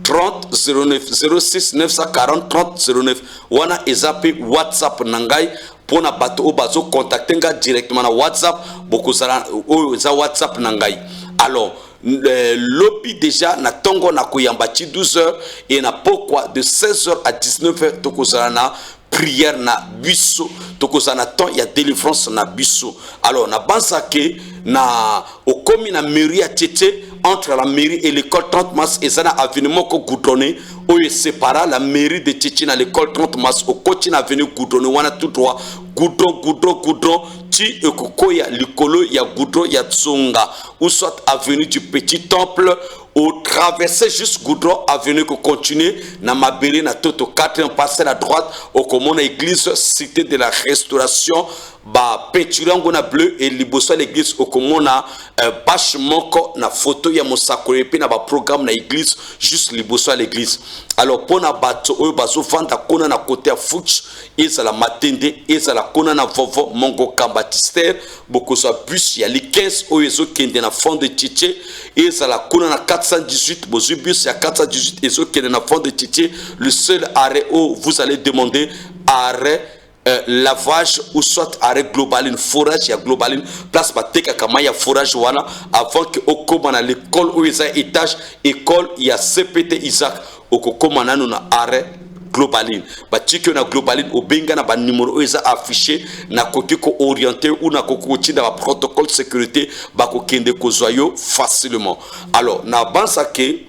30 09 06 940 30 09. Wana ezapi WhatsApp nangai pona bato o bazo contacter nga directement na WhatsApp bokozala o za WhatsApp nangai. Alors lobby déjà na tongo na koyambati 12h et na pokwa de 16h à 19h tokozala na prière na biso tokozana temps il y a délivrance na biso. Alors na bansake na okomi na mairie ya Tchétché entre la mairie et l'école 30 mars et ça na avenue moko goudronné oyo sépara la mairie de Tchétché na l'école 30 mars au côté na avenue goudronné wana tout droit goudron ti ekokoya likolo ya goudron ya tsonga ou soit avenue du petit temple au traverser juste goudron avenue que continuer na mabele na toto 4 passer à droite au commune église cité de la restauration ba peinturango na bleu et liboso l'église au commune bâche moko na photo ya mosakole pe na ba programme na église juste liboso l'église. Alors pona bato oyo bazo vanda kona na côté ya Fuch ezala matende ezala kona na vovo mongo kambatister boko so bus ya li 15 oyo ezo kende na fond de Tchétché ezala kona na 418 bozu bus ya 418 ezo kende na fond de Tchétché. Le seul arrêt où vous allez demander arrêt lavage ou soit arrêt globaline forage ya globaline place bateka kama ya forage wana avant que okoma na l'école où ils a étage école ya CPT Isaac okokoma nanu na arrêt globaline batiki na globaline obenga na ba numéro eza affiché na koki ko orienté ou na kokoti na ba protocole sécurité bakokende kozwayo facilement. Alors na bansake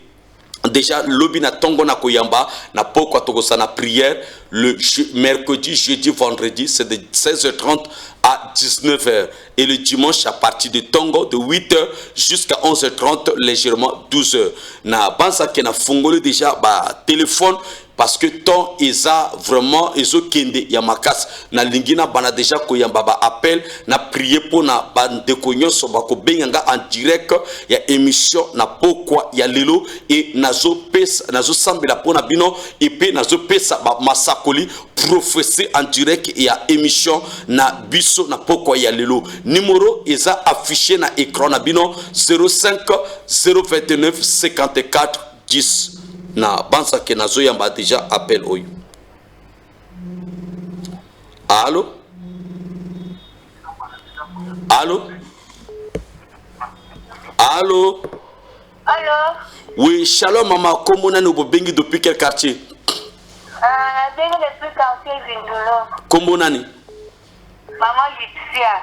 déjà lobby na tongo na koyamba na poko tokosa na prière le mercredi, jeudi, vendredi c'est de 16h30 à 19h et le dimanche à partir de tongo de 8h jusqu'à 11h30 légèrement 12h. Na bansa ke na fongole déjà ba téléphone parce que temps eza vraiment ezo kende ya makas na lingina bana déjà koyamba ba appel na prier pour na bande konyoso bako benganga en direct ya émission na pokwa ya lelo et nazo pesa nazo sambela pona bino et puis nazo pesa ba masakoli prophétie en direct ya émission na biso na pokwa ya lelo. Numéro eza affiché na écran na bino 05 029 54 10. Na bansa ke nazo yamba déjà appel oyo. Allô? Allô? Allô? Allô? Oui, shalom maman, comment on a bengi depuis quel quartier? Bengi depuis quartier Zindolo. Comment on a ni? Maman Lipsia.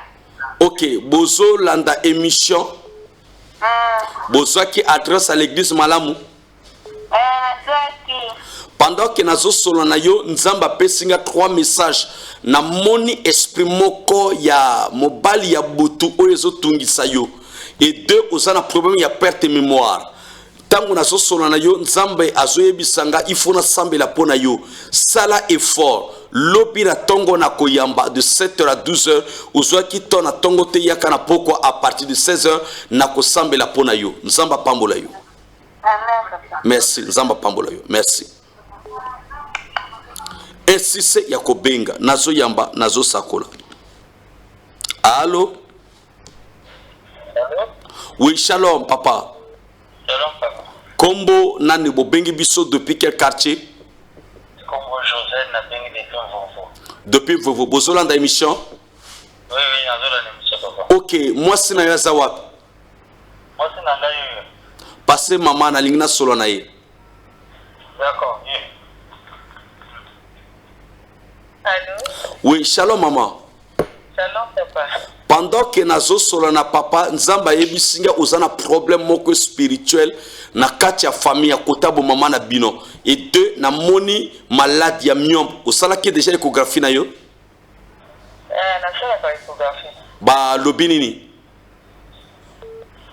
Ok, bozo landa émission. Bozwaki adresse à l'église malamu. Pendant que nazo solo na yo nzamba pesinga 3 messages na moni esprit moko ya mobali ya butu oyezo tungisa yo et 2 ozana problème ya perte de mémoire. Tango nazo solo na yo nzambe azoyebisanga il faut na sambela pona yo sala effort lobi na tongo na koyamba de 7h à 12h ozwaki to na tongo te yaka na poko à partir de 16h na kosambela pona yo nzamba pambola yo. Merci nzamba pambola yo merci. Ainsi c'est Yakobenga nazo yamba nazo sakola. Allô? Oui, shalom papa. Shalom papa. Kombo nani bobengi biso depuis quel quartier? Kombo Joseph na bengi depuis Vovo. Depuis Vovo. Bozolanda émission? Oui, nazolanda émission papa. Ok, moi c'est na yaza wapi? Moi c'est na ngayo. Passé maman na lingna solo na ye. D'accord, oui. Allô? Oui, shalom maman. Shalom papa. Pendant que nazo solo na papa nzamba yebisinga uzana problème moko spirituel na kati ya famille ya kotabo mama na bino et 2 na moni malade ya myombo osala ki déjà échographie na yo Na sala kwa échographie ba lobi nini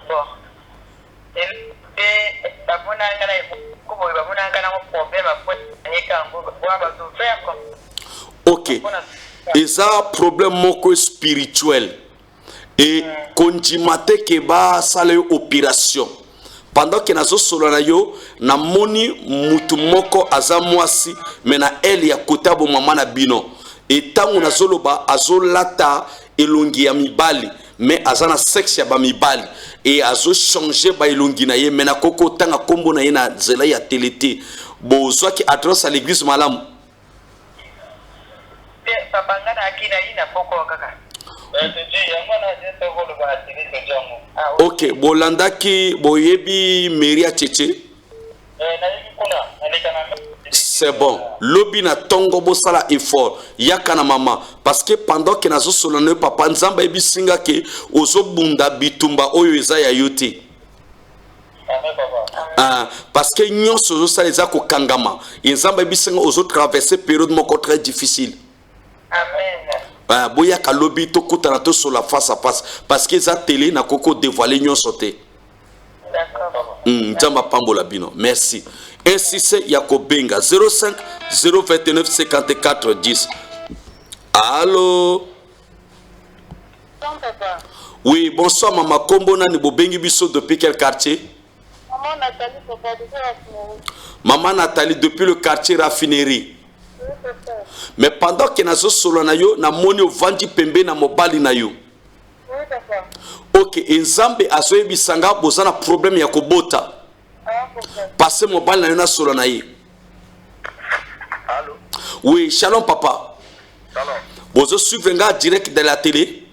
bon et babona ngana ko babona ngana mo problème après nika ngo ba zo faire comme ok eza problème moko spirituel et kondimate ke ba sala yo opération pendant que nazo solo na yo na moni mutu moko aza mwasi mais na elle ya kotabo mama na bino et tango nazo loba azolata elongi ya mibali mais azana sexe ya ba mibali et azo changer ba elongi na ye mais na koko tanga kombo na ye na zela ya telete bozwaki adresse à l'église malamu papa ngana akina ina poko kaka. Ok, bolandaki boyebi Meria Tchétché. C'est bon. Lobi na tongo bo sala effort. Yaka na mama. Parce que pendant que nazo solane papa nzamba ebi singa ke ozo bunda bitumba oyo eza ya yote. Parce que nyonso ozo sala eza ko kangama. Nzamba ebi singa ozo traverser période moko très difficile. Amen. Boya kalobi to kutana to sur la face à face parce que za télé na koko dévoiler nyon sauté. D'accord. Nzamba pambola bino. Merci. Ainsi c'est Yakobenga 05 029 54 10. Allô? Bonsoir papa. Oui, bonsoir maman. Kombo nani bobengi biso depuis quel quartier? Maman Nathalie papa depuis raffinerie. Maman Nathalie depuis le quartier raffinerie. Oui papa. Mais pendant que nazo solo na yo na moni ovandi pembe na mobali na yo. Oui papa. Ok, nzambe azoyebi sanga bozana problème ya kobota. Passez mobile na yo na solo na ye. Allô? Oui, shalom papa. Shalom. Bozo suivre nga direct de la télé.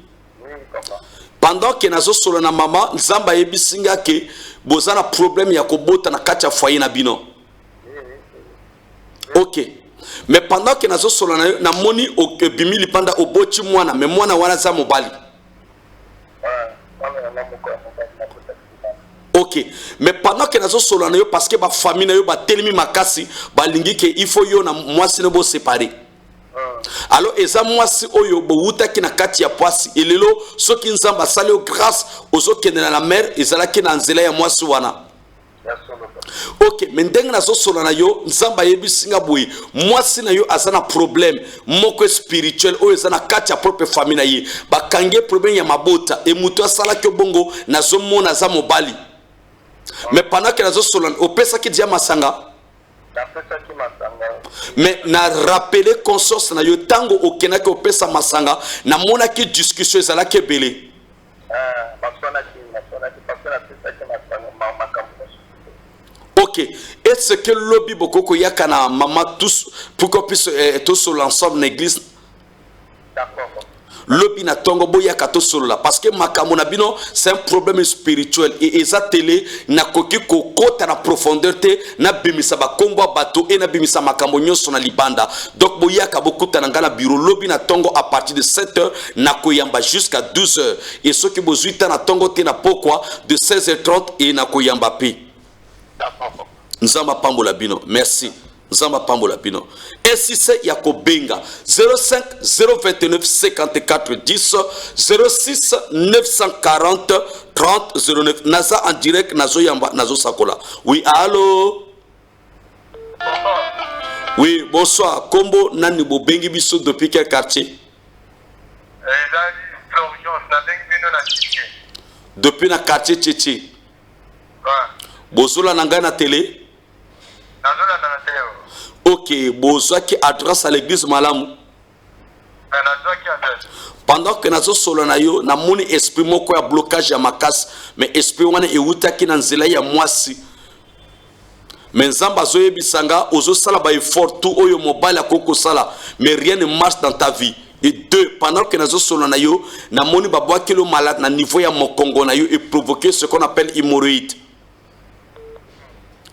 Oui papa. Pendant que nazo solo na mama nzamba yebi singa ke bozana problème ya kobota na kati ya foyer na bino. Ok. Mais pendant que nazo solo na moni bimili panda oboti mwana mais mwana wana za mobali. Ok, mais pendant que nazo solo na yo parce que ba famille na yo ba telemi makasi ba lingi ke il faut yo na mwasi ne bo séparer. Alors eza mwasi oyo bo wuta ki na kati ya poasi elelo soki nzamba sali o grâce ozo kende na la mer ezala ki na nzela ya mwasi wana. Ok, mais ndenge nazo solo na yo nzamba yebi singa boye mwasi na yo azana problème moko spirituel oyo ezana kati ya propre famille na ye ba kange problème ya mabota e muto asala ki bongo nazo mona za mobali. Mais pendant que nazo solo o pesa ki dia masanga mais na rappeler conscience na yo tango okena ki opesa masanga na mona ki discussion ezala ki belé. Ok, est-ce que lobby bokoko yakana maman tous pour qu'on puisse tous sur l'ensemble de l'église? D'accord. lobi na tongo boya kato solo la parce que makambo na bino c'est un problème spirituel et eza télé na koki kokota na profondeur te na bimisa ba kombo bato et na bimisa makambo nyonso na libanda donc boya ka bokuta na ngana bureau lobi na tongo à partir de 7h na koyamba jusqu'à 12h et ceux qui bozuita na tongo te na pokwa de 16h30 et na koyamba pi nzamba pambola bino merci nzamba pambola bino insiste ya kobenga 05 029 54 10 06 940 30 09 naza en direct nazo yamba nazo sakola oui allô oui bonsoir kombo nani bobengi biso depuis quel quartier depuis na quartier Tchétché bozola na ngai na télé ok bozwaki adresse à l'église malamu pendant que nazo solo na yo na moni esprit moko ya blocage ya makasi mais esprit wana ewutaki na nzela ya mwasi mais nzamba zoyebisanga ozosala ba effort tout oyo mobile akoko sala mais rien ne marche dans ta vie et deux pendant que nazo solo na yo na moni babwaki lo malade na niveau ya mokongo na yo et provoquer ce qu'on appelle hémorroïde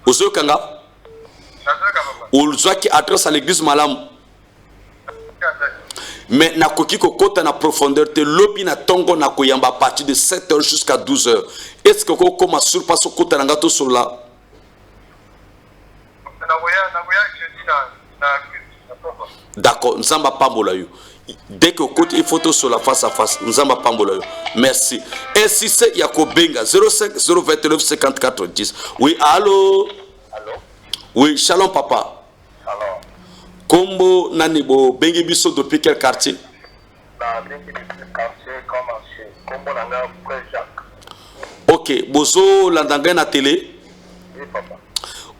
ozoyokanga olzwaki adresse à l'église malamu mais na koki kokota na profondeur te lobi na tongo na koyamba à partir de 7h jusqu'à 12h est-ce que kokoma sur passe kota na ngato sur là d'accord nzamba pambola yo dès que côté photo sur la face à face nzamba pambola yo merci insiste ya kobenga 05 029 54 10 oui allô oui shalom papa Alors, kombo nani bo bengi biso depuis quel quartier quartier comme on Jacques. ok bozo landanga na télé Oui, papa.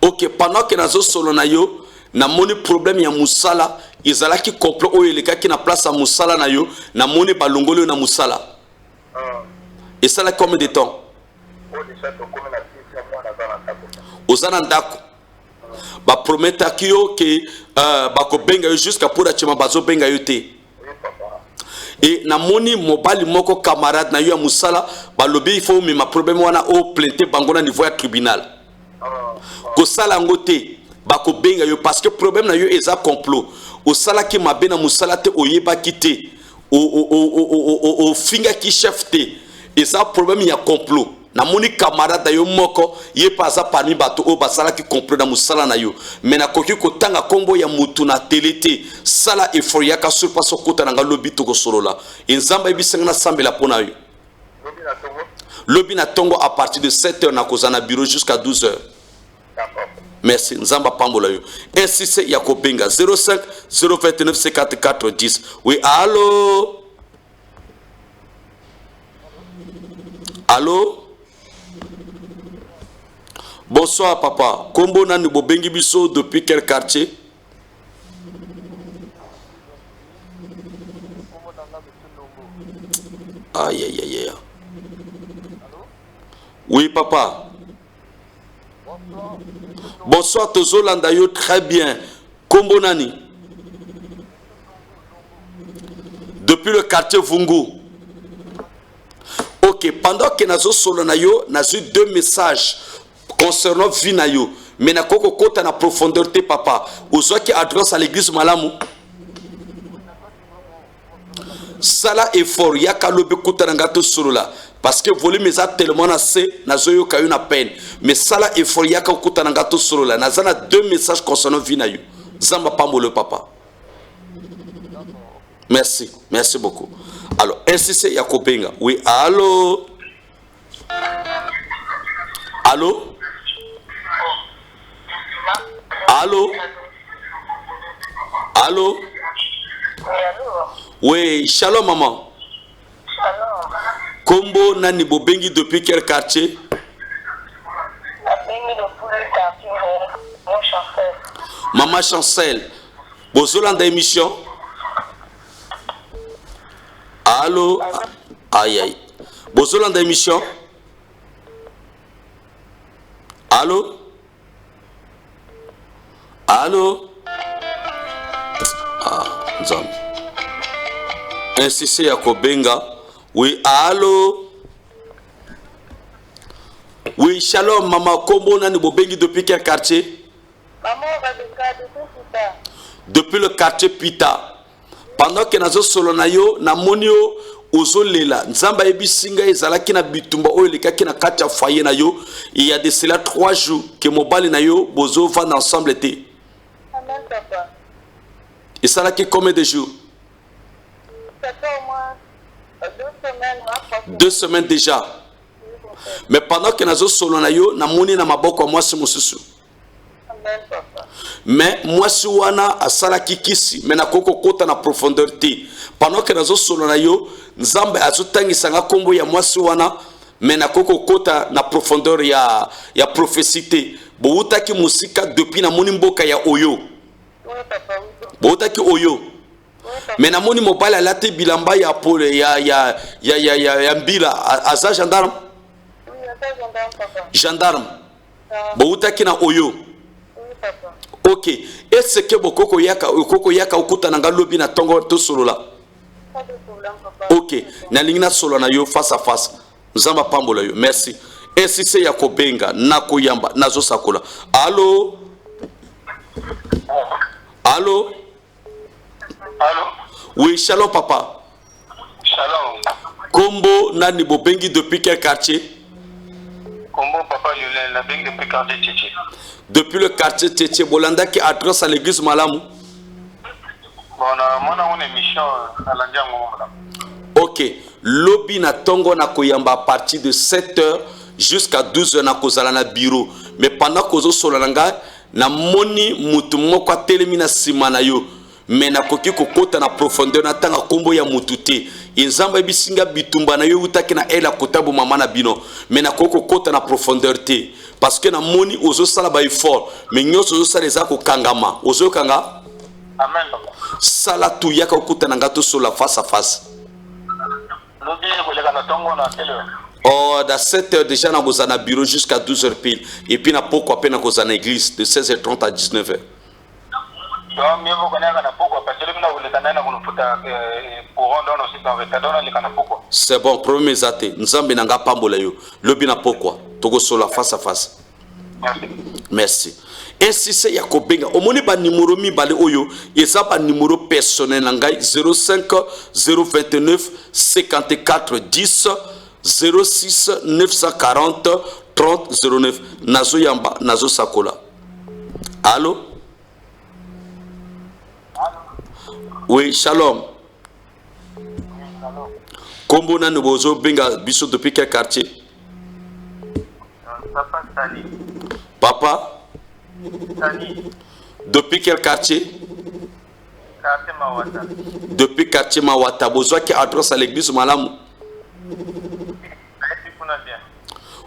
ok pendant que nazo solo na yo na moni problème ya musala ezalaki complot oyo elekaki na place ya musala na yo na moni balongoli na musala et ça là combien de temps ozana ndako ba prometaki yo ke bako benga yo jusqu'à pour achema bazo benga yo te et na moni mobali moko camarade na yo ya musala balobi il faut ma problème wana o plainte bango na niveau ya tribunal ko sala ngote bako benga yo parce que problème na yo eza complot o sala ki mabe na musala te oyeba kité o finga ki chef te eza problème ya complot na moni camarade yo moko ye pasa parmi bato o basala ki complot na musala na yo mais na koki ko tanga kombo ya mutu na télé te sala effort ya ka sur paso kota na lobi to ko solola nzamba ebisenga na sambela pona yo lobi na tongo à partir de 7h na kozana bureau jusqu'à 12h merci nzamba pambola yo insiste ya kobenga 05 029 54 10 oui allô allô bonsoir papa kombo nani bobengi biso depuis quel quartier aïe aïe aïe oui papa bonsoir tozolanda yo très bien kombo nani depuis le quartier Vungu ok pendant que nazo solo na yo nazo deux messages concernant vie na yo mais na koko kota na profondeur te papa ozwaki adresse à l'église malamu sala effort yaka lobe kota na ngato solo la parce que volume eza tellement na se nazo yo kayo na peine mais sala effort yaka kota na ngato solo la nazana deux messages concernant vie na yo zamba pambolo papa merci merci beaucoup alors insiste ya kopenga oui allô allô allô allô oui shalom maman Shalom. kombo nani bobengi depuis quel quartier Abengi depuis le quartier mon Chancel. maman Chancel bozolanda émission allô aïe aïe bozolanda émission allô allô ah nzambe insisté Yakobenga. Oui, allô. Oui, shalom, maman. Kombo nani bobengi depuis quel quartier? Maman, Depuis le quartier Pita. Pendant que nazo solo na yo, na monio ozo lela. Nzamba ebi singa ezalaki na bitumba oyo lekaki na kati ya foyer na yo. Il y a de cela 3 jours que mobali na yo bozo vend ensemble été. Amen, papa. Et ça là qui combien de jours? Ça fait au moins 2 semaines. 2 semaines déjà. Mais pendant que nazo solo na yo, na moni na maboko moi si mususu. Amen, papa. Mais moi si wana asala kikisi, mais na koko kota na profondeur te. Pendant que nazo solo na yo, nzambe azotangisa nga kombo ya moi si wana, mais na koko kota na profondeur ya prophétie te. Boutaki musika depuis na moni mboka ya Oyo. Oui, papa. Boutaki Oyo. Mais na moni mobile alate bilamba ya pole ya mbila aza gendarme. Oui, gendarme, papa. Gendarme. Boutaki na Oyo. Ok. Est-ce que bokoko yaka okuta nanga lobi na tongo to solo la? Pas de problème, papa. Ok. Na lingina solo na yo face à face. Nzamba pambola yo. Merci. Et si c'est Yakobenga nako yamba nazo sakola. Allô? Allô? Allô? Oui, shalom papa. Shalom. Kombo nani bobengi depuis quel quartier? Combo papa Lionel, la banque depuis quartier Tchétché. Depuis le quartier Tchétché, Bolanda qui adresse à l'église Malamu. Bon, on a une émission à l'Andiango, madame. Ok. Lobby na tongo na koyamba à partir de 7h jusqu'à 12h na kozala na bureau. Mais pendant kozo solananga, na moni mutu moko atelemi na sima na yo. Mais na koki kokota na profondeur na tanga kombo ya mutu te. Inzamba bisinga bitumba na yo utaki na ela kotabu mama na bino. Mais na koko kota na profondeur te. Parce que na moni ozo sala ba effort. Mais nyoso ozo sala ezako kangama. Ozo kanga? Amen, papa. Sala tu yaka okuta na ngato sur la face à face. Lobby, vous l'avez dans Tongo, dans quelle heure? Oh, dans 7h déjà na bozana bureau jusqu'à 12h pile. Et puis na pourquoi peine na kozana église de 16h30 à 19h. Donc, mieux vous connaissez dans pourquoi parce que nous voulons t'amener dans le foot pour rendre aussi dans le cadre dans le pourquoi. C'est bon, premier zate. Nzambe nanga pambola yo. Lobi na pourquoi. Togo sur la face à face. Merci. Merci. Ainsi c'est Yakobenga. Omoni ba numéro mi bale oyo. Eza ba numéro personnel nangai 05 029 54 10 06 940 30 09. Nazo yamba, nazo sakola. Allô? Oui, shalom. Kombo na bozo benga biso depuis quel quartier? Papa Sani. Papa? Sani. Depuis quel quartier? Quartier Mawata. Depuis quartier Mawata. Bozo qui adresse à l'église Malamu.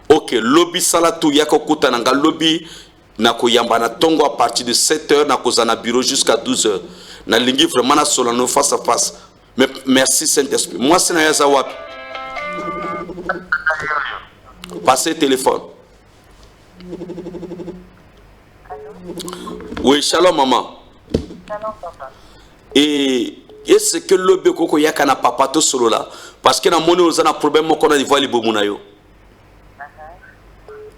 Ok, lobby salatu yako kuta nanga lobby na koyamba na tongo à partir de 7h na kozana bureau jusqu'à 12h. Na lingi vraiment na solano face à face. Mais merci Saint-Esprit. Moi c'est na yaza wapi. Passez téléphone. Oui, shalom maman. Shalom papa. Et est-ce que lobby koko yaka na papa to solo là parce que na moni ozana problème moko na divoile bomu na yo.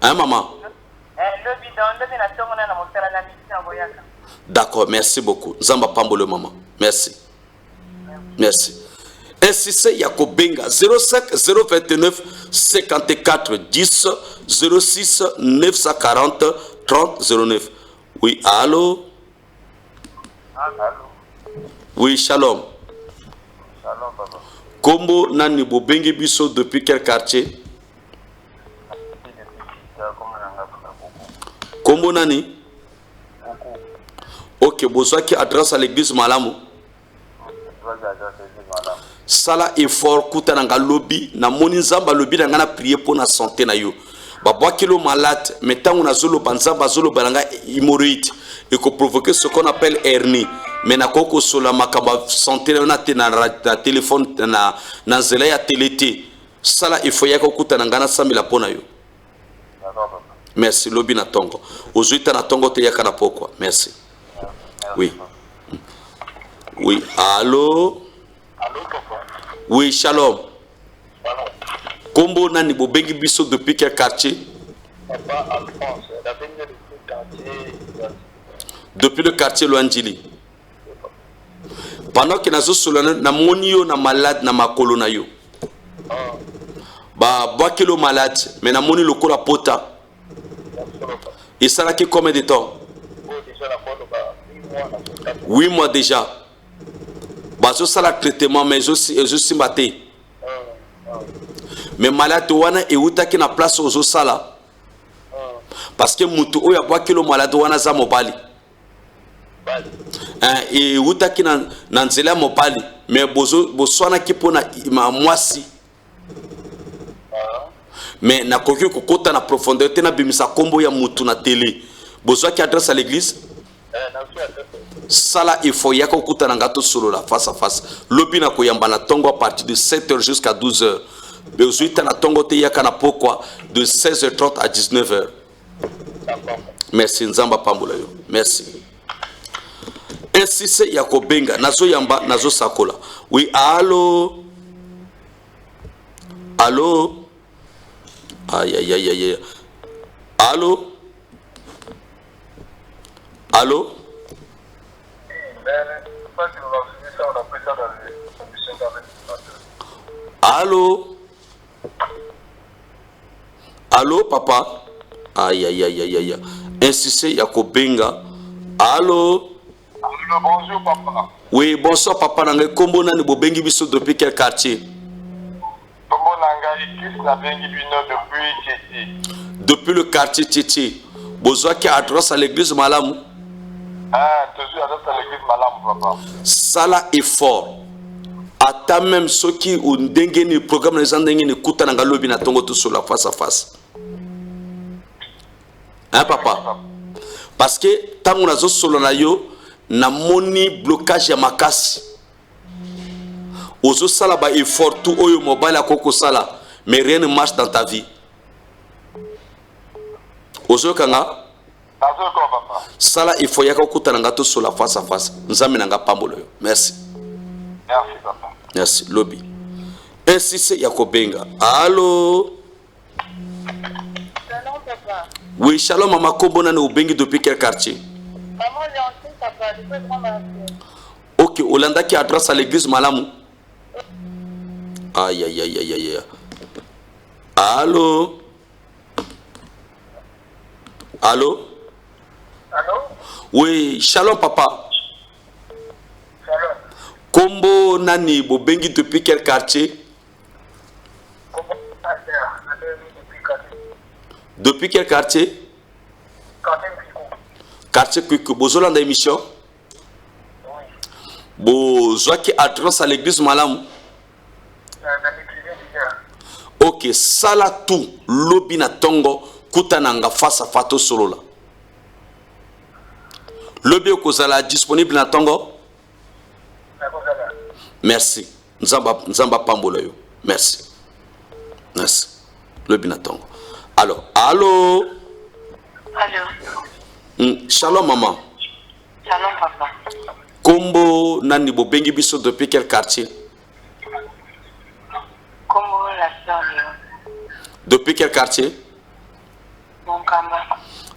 Hein maman? D'accord, merci beaucoup. Zamba Pambole maman. Merci. Merci. Ainsi c'est Yakobenga 05 029 54 10 06 940 30 09. Oui, allô? Oui, shalom. Shalom papa. Kombo nani bobengi biso depuis quel quartier? Kombo nani? Ok, besoin qui adresse à l'église Malamu. Sala effort kuta nanga lobby na moni nzamba lobby na ngana prier pour na santé na yo. Ba bois kilo malade, mais tant on a zolo banzamba zolo balanga hémorroïde et ko provoquer ce qu'on appelle hernie. Mais na koko sola makaba santé na te na téléphone na zela ya télété. Sala effort ya kuta na ngana samila pona yo. Merci lobby na tongo. Ozuita na tongo te yaka na pokwa. Merci. Oui. Oui, allô? Allô, papa. Oui, shalom. Pardon. Kombo nani bobengi biso depuis quel quartier? Papa, Alphonse, la dernière de ce quartier. Depuis le quartier Luanjili. Pendant que nazo solana na moni yo na malade na makolo na yo. Ba boakelo malade, mais na moni lokola pota. Et ça là qui combien de temps? 8 mois déjà. Bah je ça la traitement mais je suis maté. Mais malade wana e utaki na place ozo sala. Parce que mutu oya boakelo malade wana za mobali. Et utaki na nzela mobali mais boswana ki pona ma mwasi. Mais na koki kokota na profondeur te na bimisa kombo ya mutu na télé. Bozwa ki adresse à l'église? Sala il faut yako kuta na ngato solo la face à face. Lobi na koyamba na tongo à partir de 7h jusqu'à 12h. Bezuita na tongo te yaka na pokwa de 16h30 à 19h. Merci Nzamba Pambola yo. Merci. Ainsi c'est yako benga nazo yamba nazo sakola. Oui, allô. Allô. Aïe aïe aïe aïe. Allô. Allô. Allô. Allô papa. Aïe aïe aïe aïe aïe. Insisté yako benga. Allô. Bonjour papa. Oui, bonsoir papa. Nanga kombo nani bobengi biso depuis quel quartier? Kombo nanga Chris na bengi bino depuis Tchétché. Depuis le quartier Tchétché. Besoin qui adresse à l'église Malamu. Ah, toujours adresse à l'église Malamu papa. Sala effort. Ata même ceux qui ont dengeni programme les gens dengeni kuta nanga lobi na tongo tout sur la face à face. Hein papa? Parce que tango nazo solo na yo na moni blocage ya makasi. Ozo sala ba effort tout oyo mobile akoko sala mais rien ne marche dans ta vie. Ozo kanga Papa. Sala il faut yaka kuta nanga tout sur la face à face. Nzambe nanga pambolo yo. Merci. Merci papa. Merci lobby. Ainsi c'est Yakobenga. Allô. Shalom papa. Oui, shalom maman kombo nani ubengi depuis quel quartier? Maman Léontine papa, je peux prendre OK, Olanda qui adresse à l'église Malamu. Aïe aïe aïe aïe aïe. Allô. Allô. Allô? Oui, shalom papa. Shalom. Kombo nani bobengi depuis quel quartier? Kombo depuis quartier. Depuis quel quartier? Quartier Kwiku. Quartier Kwiku. Bozolanda émission? Oui. Bozwa qui adresse à l'église Malamu. OK, sala tout lobi na tongo kutananga face à fato solo la. Lobi okozala disponible na tongo? Merci. Nzamba pambola yo. Merci. Merci. Lobi na tongo. Alors, allô? Allô. Shalom maman. Shalom papa. Kombo nani bobengi biso depuis quel quartier? Kombo la sœur Léon. Depuis quel quartier? Monkamba.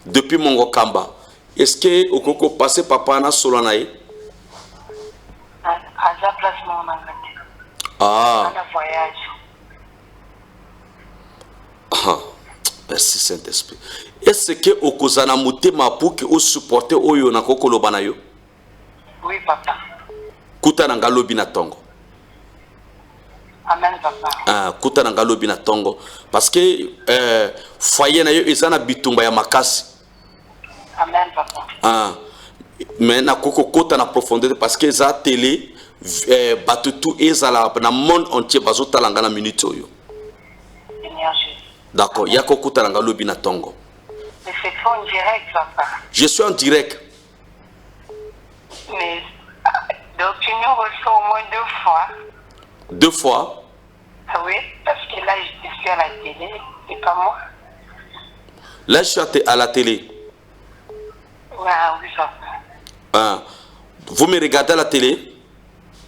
Depuis Mongokamba. Est-ce que okoko passé papa na solanae? À sa place mon mangati. Ah. On a voyage. Ah. Merci Saint-Esprit. Est-ce que okozana mutema pour que o supporter oyo na kokolo banayo? Oui papa. Kuta na ngalobi na tongo. Amen papa. Ah, kuta na ngalobi na tongo parce que foyer na yo ezana bitumba ya makasi. Amen papa. Ah. Mais na koko kota na profondeur parce que za télé batutu ezala na monde entier bazotala ngana minute oyo. Énergie. D'accord, yako kuta na ngalobi na tongo. Mais c'est en direct papa. Je suis en direct. Mais donc tu nous reçois au moins 2 fois. 2 fois? Ah oui, parce que là je suis à la télé, c'est pas moi. Là je suis à la télé. Ouais, oui papa. Ah. Vous me regardez à la télé?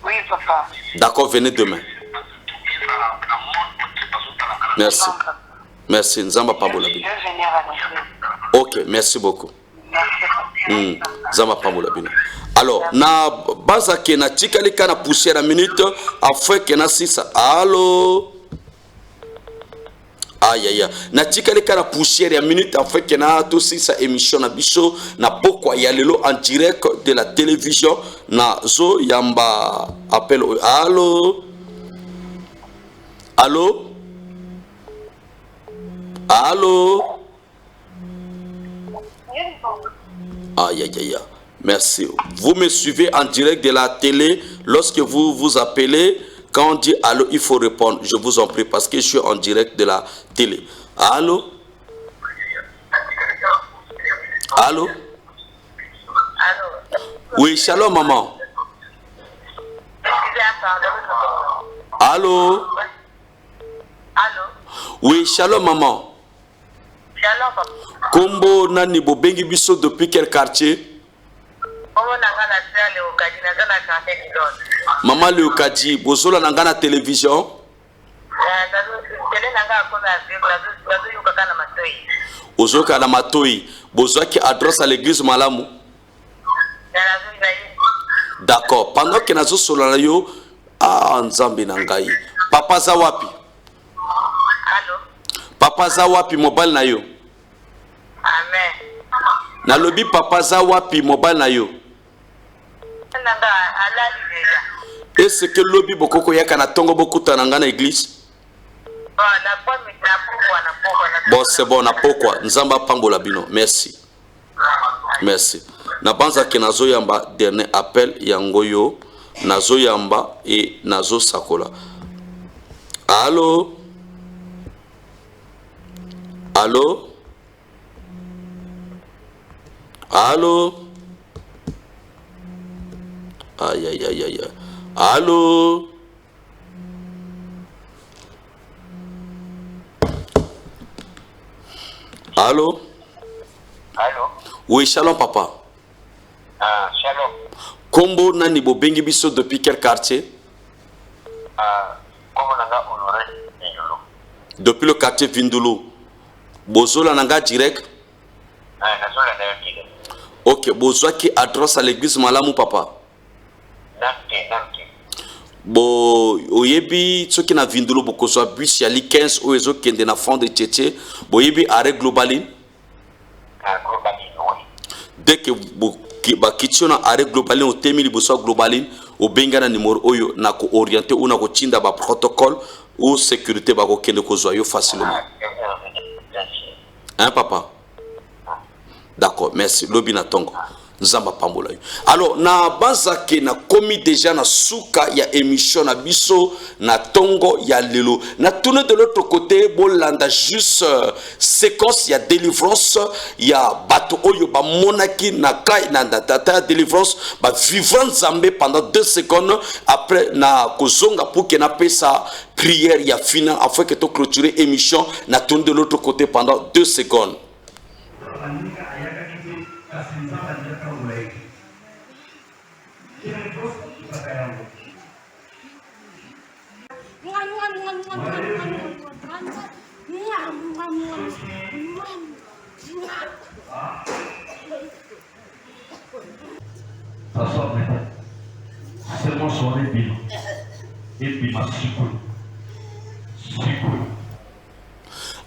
Oui, papa. D'accord, venez demain. Merci. Merci. Nzamba Pambola Bino. Je vais venir à l'église. Ok, merci beaucoup. Nzamba Pambola Bino. Alors, na baza ke na tikali kana poussière à minute afin que na sisa. Allô? Aïe aïe aïe. Na tikali kana poussière à minute afin que na to sisa émission na biso na pokwa ya lelo en direct de la télévision na zo yamba appel. Allô? Allô? Allô? Aïe aïe aïe. Merci. Vous me suivez en direct de la télé. Lorsque vous vous appelez, quand on dit allô, il faut répondre. Je vous en prie parce que je suis en direct de la télé. Allô? Allô? Oui, shalom maman. Allô? Allô? Oui, shalom maman. Shalom, papa. Kombo nani bobengi biso depuis quel quartier? Maman Leokadi, bozola nanga na télévision? Ozoka na matoi. Bozoaki adresse à l'église Malamu? D'accord. Pendant que nazo solana yo, nzambe na ngai. Papa za wapi? Allô? Papa za wapi mobile na yo? Amen. Na lobi papa za wapi mobile na yo? Est-ce que lobi bokoko yaka na tongo bokuta na ngana église? Bon, c'est bon, na pokwa. Nzamba Pambola Bino. Merci. Merci. Na banza ke nazo yamba dernier appel yangoyo. Nazo yamba et nazo sakola. Allô? Allô? Allô? Aïe aïe aïe aïe. Allô? Allô? Allô? Oui, shalom papa. Ah, shalom. Kombo nani bobengi biso depuis quel quartier? Kombo nanga Honoré Vindulu. Depuis le quartier Vindulu. Bozola nanga direct? Nazola na yo direct. Ok, bozwaki adresse à l'église Malamu papa? Nanti. Bo oyebi soki na Vindulu bokozwa bus ya li 15 o ezo kende na fond de Tchétché, boyebi arrêt globaline? Globaline, oui. Dès que ba kitio na arrêt globaline o temili boso globaline o benga na numéro oyo na ko orienter ou na ko tinda ba protocole ou sécurité ba ko kende kozwa yo facilement. Hein papa? D'accord, merci. Lobina tongo. Nzamba Pambola. Alors, na bazake na komi déjà na souka ya émission na biso na tongo ya lelo. Na tourné de l'autre côté, bolanda juste séquence ya délivrance ya bato oyo ba monaki na kai na data délivrance ba vivant Zambé pendant 2 secondes après na kozonga pour que na pesa prière ya final afin que to clôturer émission na tourné de l'autre côté pendant 2 secondes. Seulement sur les bilans. Et puis ma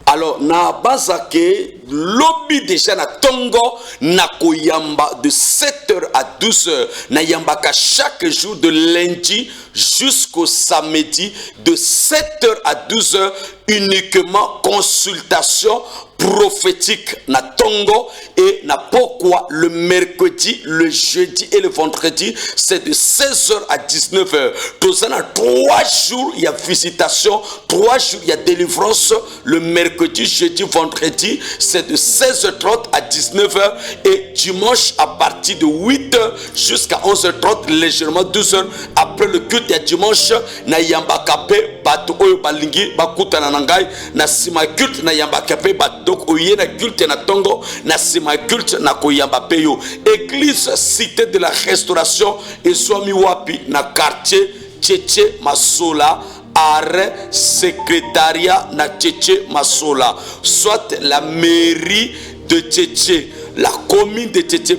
Alors, na bazake, lobby déjà na tongo, na koyamba de 7h à 12h. Na yambaka chaque jour de lundi jusqu'au samedi de 7h à 12h uniquement consultation prophétique na tongo et na pourquoi le mercredi, le jeudi et le vendredi c'est de 16h à 19h. Tous en 3 jours il y a visitation, 3 jours il y a délivrance. Le mercredi, jeudi, vendredi c'est c'est de 16h30 à 19h et dimanche à partir de 8h jusqu'à 11h30, légèrement 12h après le culte ya dimanche na yamba kape bato oyo balingi bakutana na ngai na sima culte na yamba kape bato oye na culte na tongo na sima culte na koyamba peyo. Église Cité de la Restauration et Swami Wapi na quartier Tchétché Masola, arrêt secrétariat na Tchétché Masola, soit la mairie de Tchétché, la commune de Tchétché,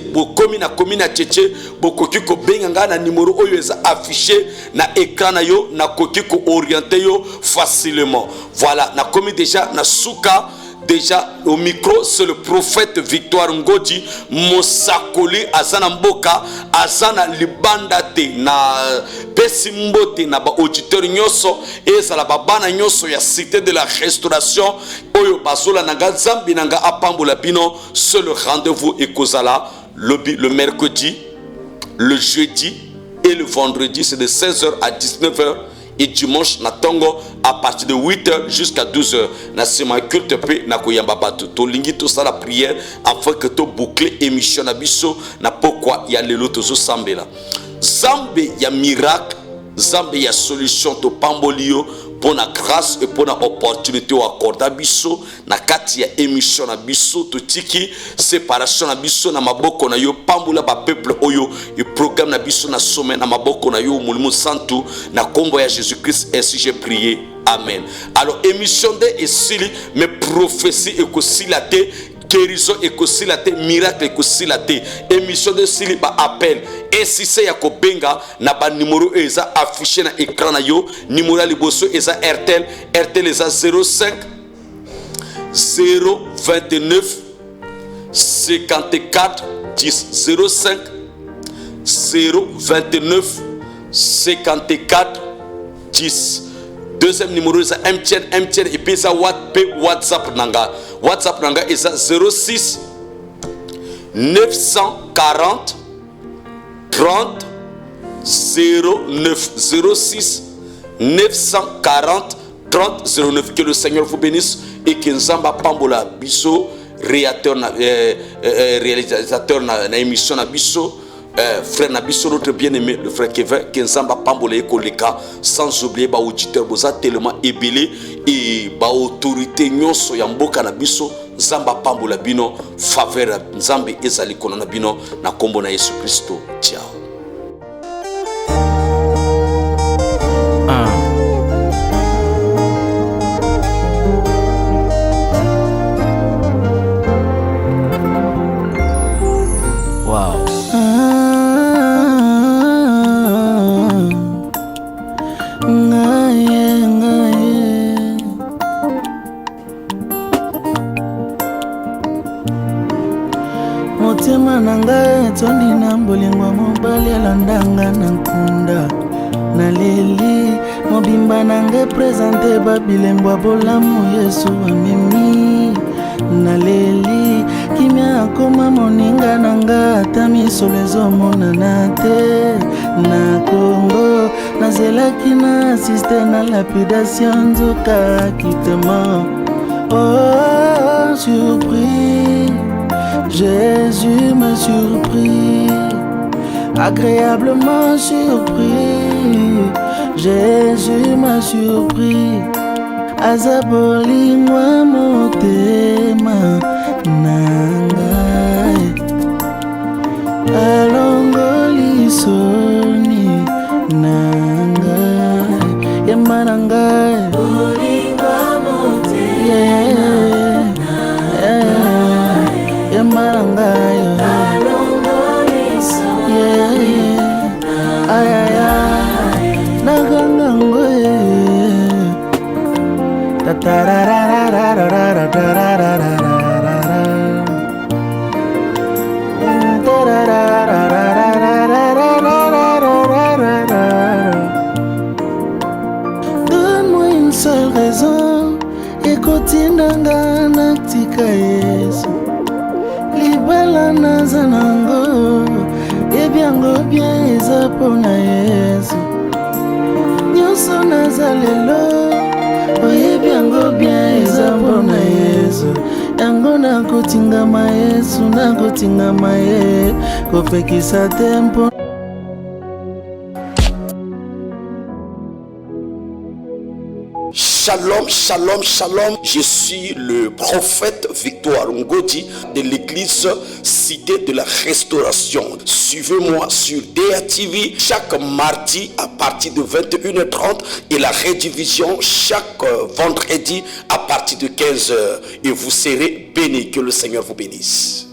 commune à Tchétché, bokoki ko benga na numéro oyo eza affiché na écran na yo, na koki ko orienter yo facilement. Voilà, na komi déjà na souka. Déjà au micro, c'est le prophète Victoire Ngodi Mosakoli Azana Mboka Azana Libandate na Pesimbote na ba auditeur nyoso et ça la babana nyoso ya Cité de la Restauration oyo bazola nanga zambi nanga apambola bino. C'est le rendez-vous ekozala le mercredi, le jeudi et le vendredi, c'est de 16h à 19h. Et dimanche na tongo à partir de 8h jusqu'à 12h na sema culte pe na koyamba bato to lingi to sala prière afin que to boucler émission na biso na pourquoi ya lelo tozo sambela zambe ya miracle, zambe ya solution to pambolio pour la grâce et pour la opportunité au accord biso na kati ya émission na biso to tiki séparation na biso na maboko na yo pambola ba peuple oyo et programme na biso na sommet na maboko na yo mulimo santu na kombo ya Jésus-Christ. Ainsi j'ai prié, amen. Alors émission de esili mais prophétie et kosilate, guérison et kosilate, miracle et kosilate, émission de sili ba appel. Et si c'est ya kobenga na ba numéro eza affiché na écran na yo, numéro ya liboso eza RTL eza 05 029 54 10 05 029 54 10. Deuxième numéro eza MTN et puis eza WhatsApp nanga eza 06 940 30 09 06 940 30 09. Que le Seigneur vous bénisse et que Nzamba Pambola Bisso, réalisateur na émission na Bisso, frère Nabisso, notre bien-aimé, le frère Kevin, que Nzamba Pambola et Koleka, sans oublier ba auditeur boza tellement ébélé et ba autorité nyonso ya mboka na biso. Nzamba Pambola bino faveur Nzambe ezali kono na bino na kombo na Yesu Kristo. Ciao. Motema nanga tondi na mbolingwa mobali alandanga na nkunda na leli mobimba nanga présente babilembwa bolamu Yesu amemi na leli kimia akoma moninga nanga ata misolo ezomonana te na Kongo nazelaki na asiste na lapidation nzoka kitema. Oh surpris, Jésus m'a surpris, agréablement surpris. Jésus m'a surpris, azabolingwa motema nangai, alongoli soni nangai, yamba nangai, bolingwa motema Marangayo, donne-moi une seule raison, ekotinanga natika Yesu. Libala nazanango, ebiango bien eza pona Yesu. Nyonso nazalelo, ebiango bien eza pona Yesu. Yango nako nakotingama Yesu nakotingama ye kopekisa tempo. Shalom, shalom, shalom. Je suis le prophète Victor Ngodi de l'église Cité de la Restauration. Suivez-moi sur DATV chaque mardi à partir de 21h30 et la rediffusion chaque vendredi à partir de 15h. Et vous serez bénis. Que le Seigneur vous bénisse.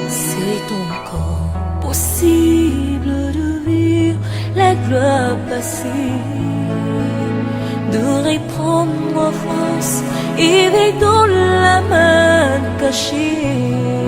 C'est encore possible de vivre la gloire passée, de reprendre force et vivre dans la main cachée.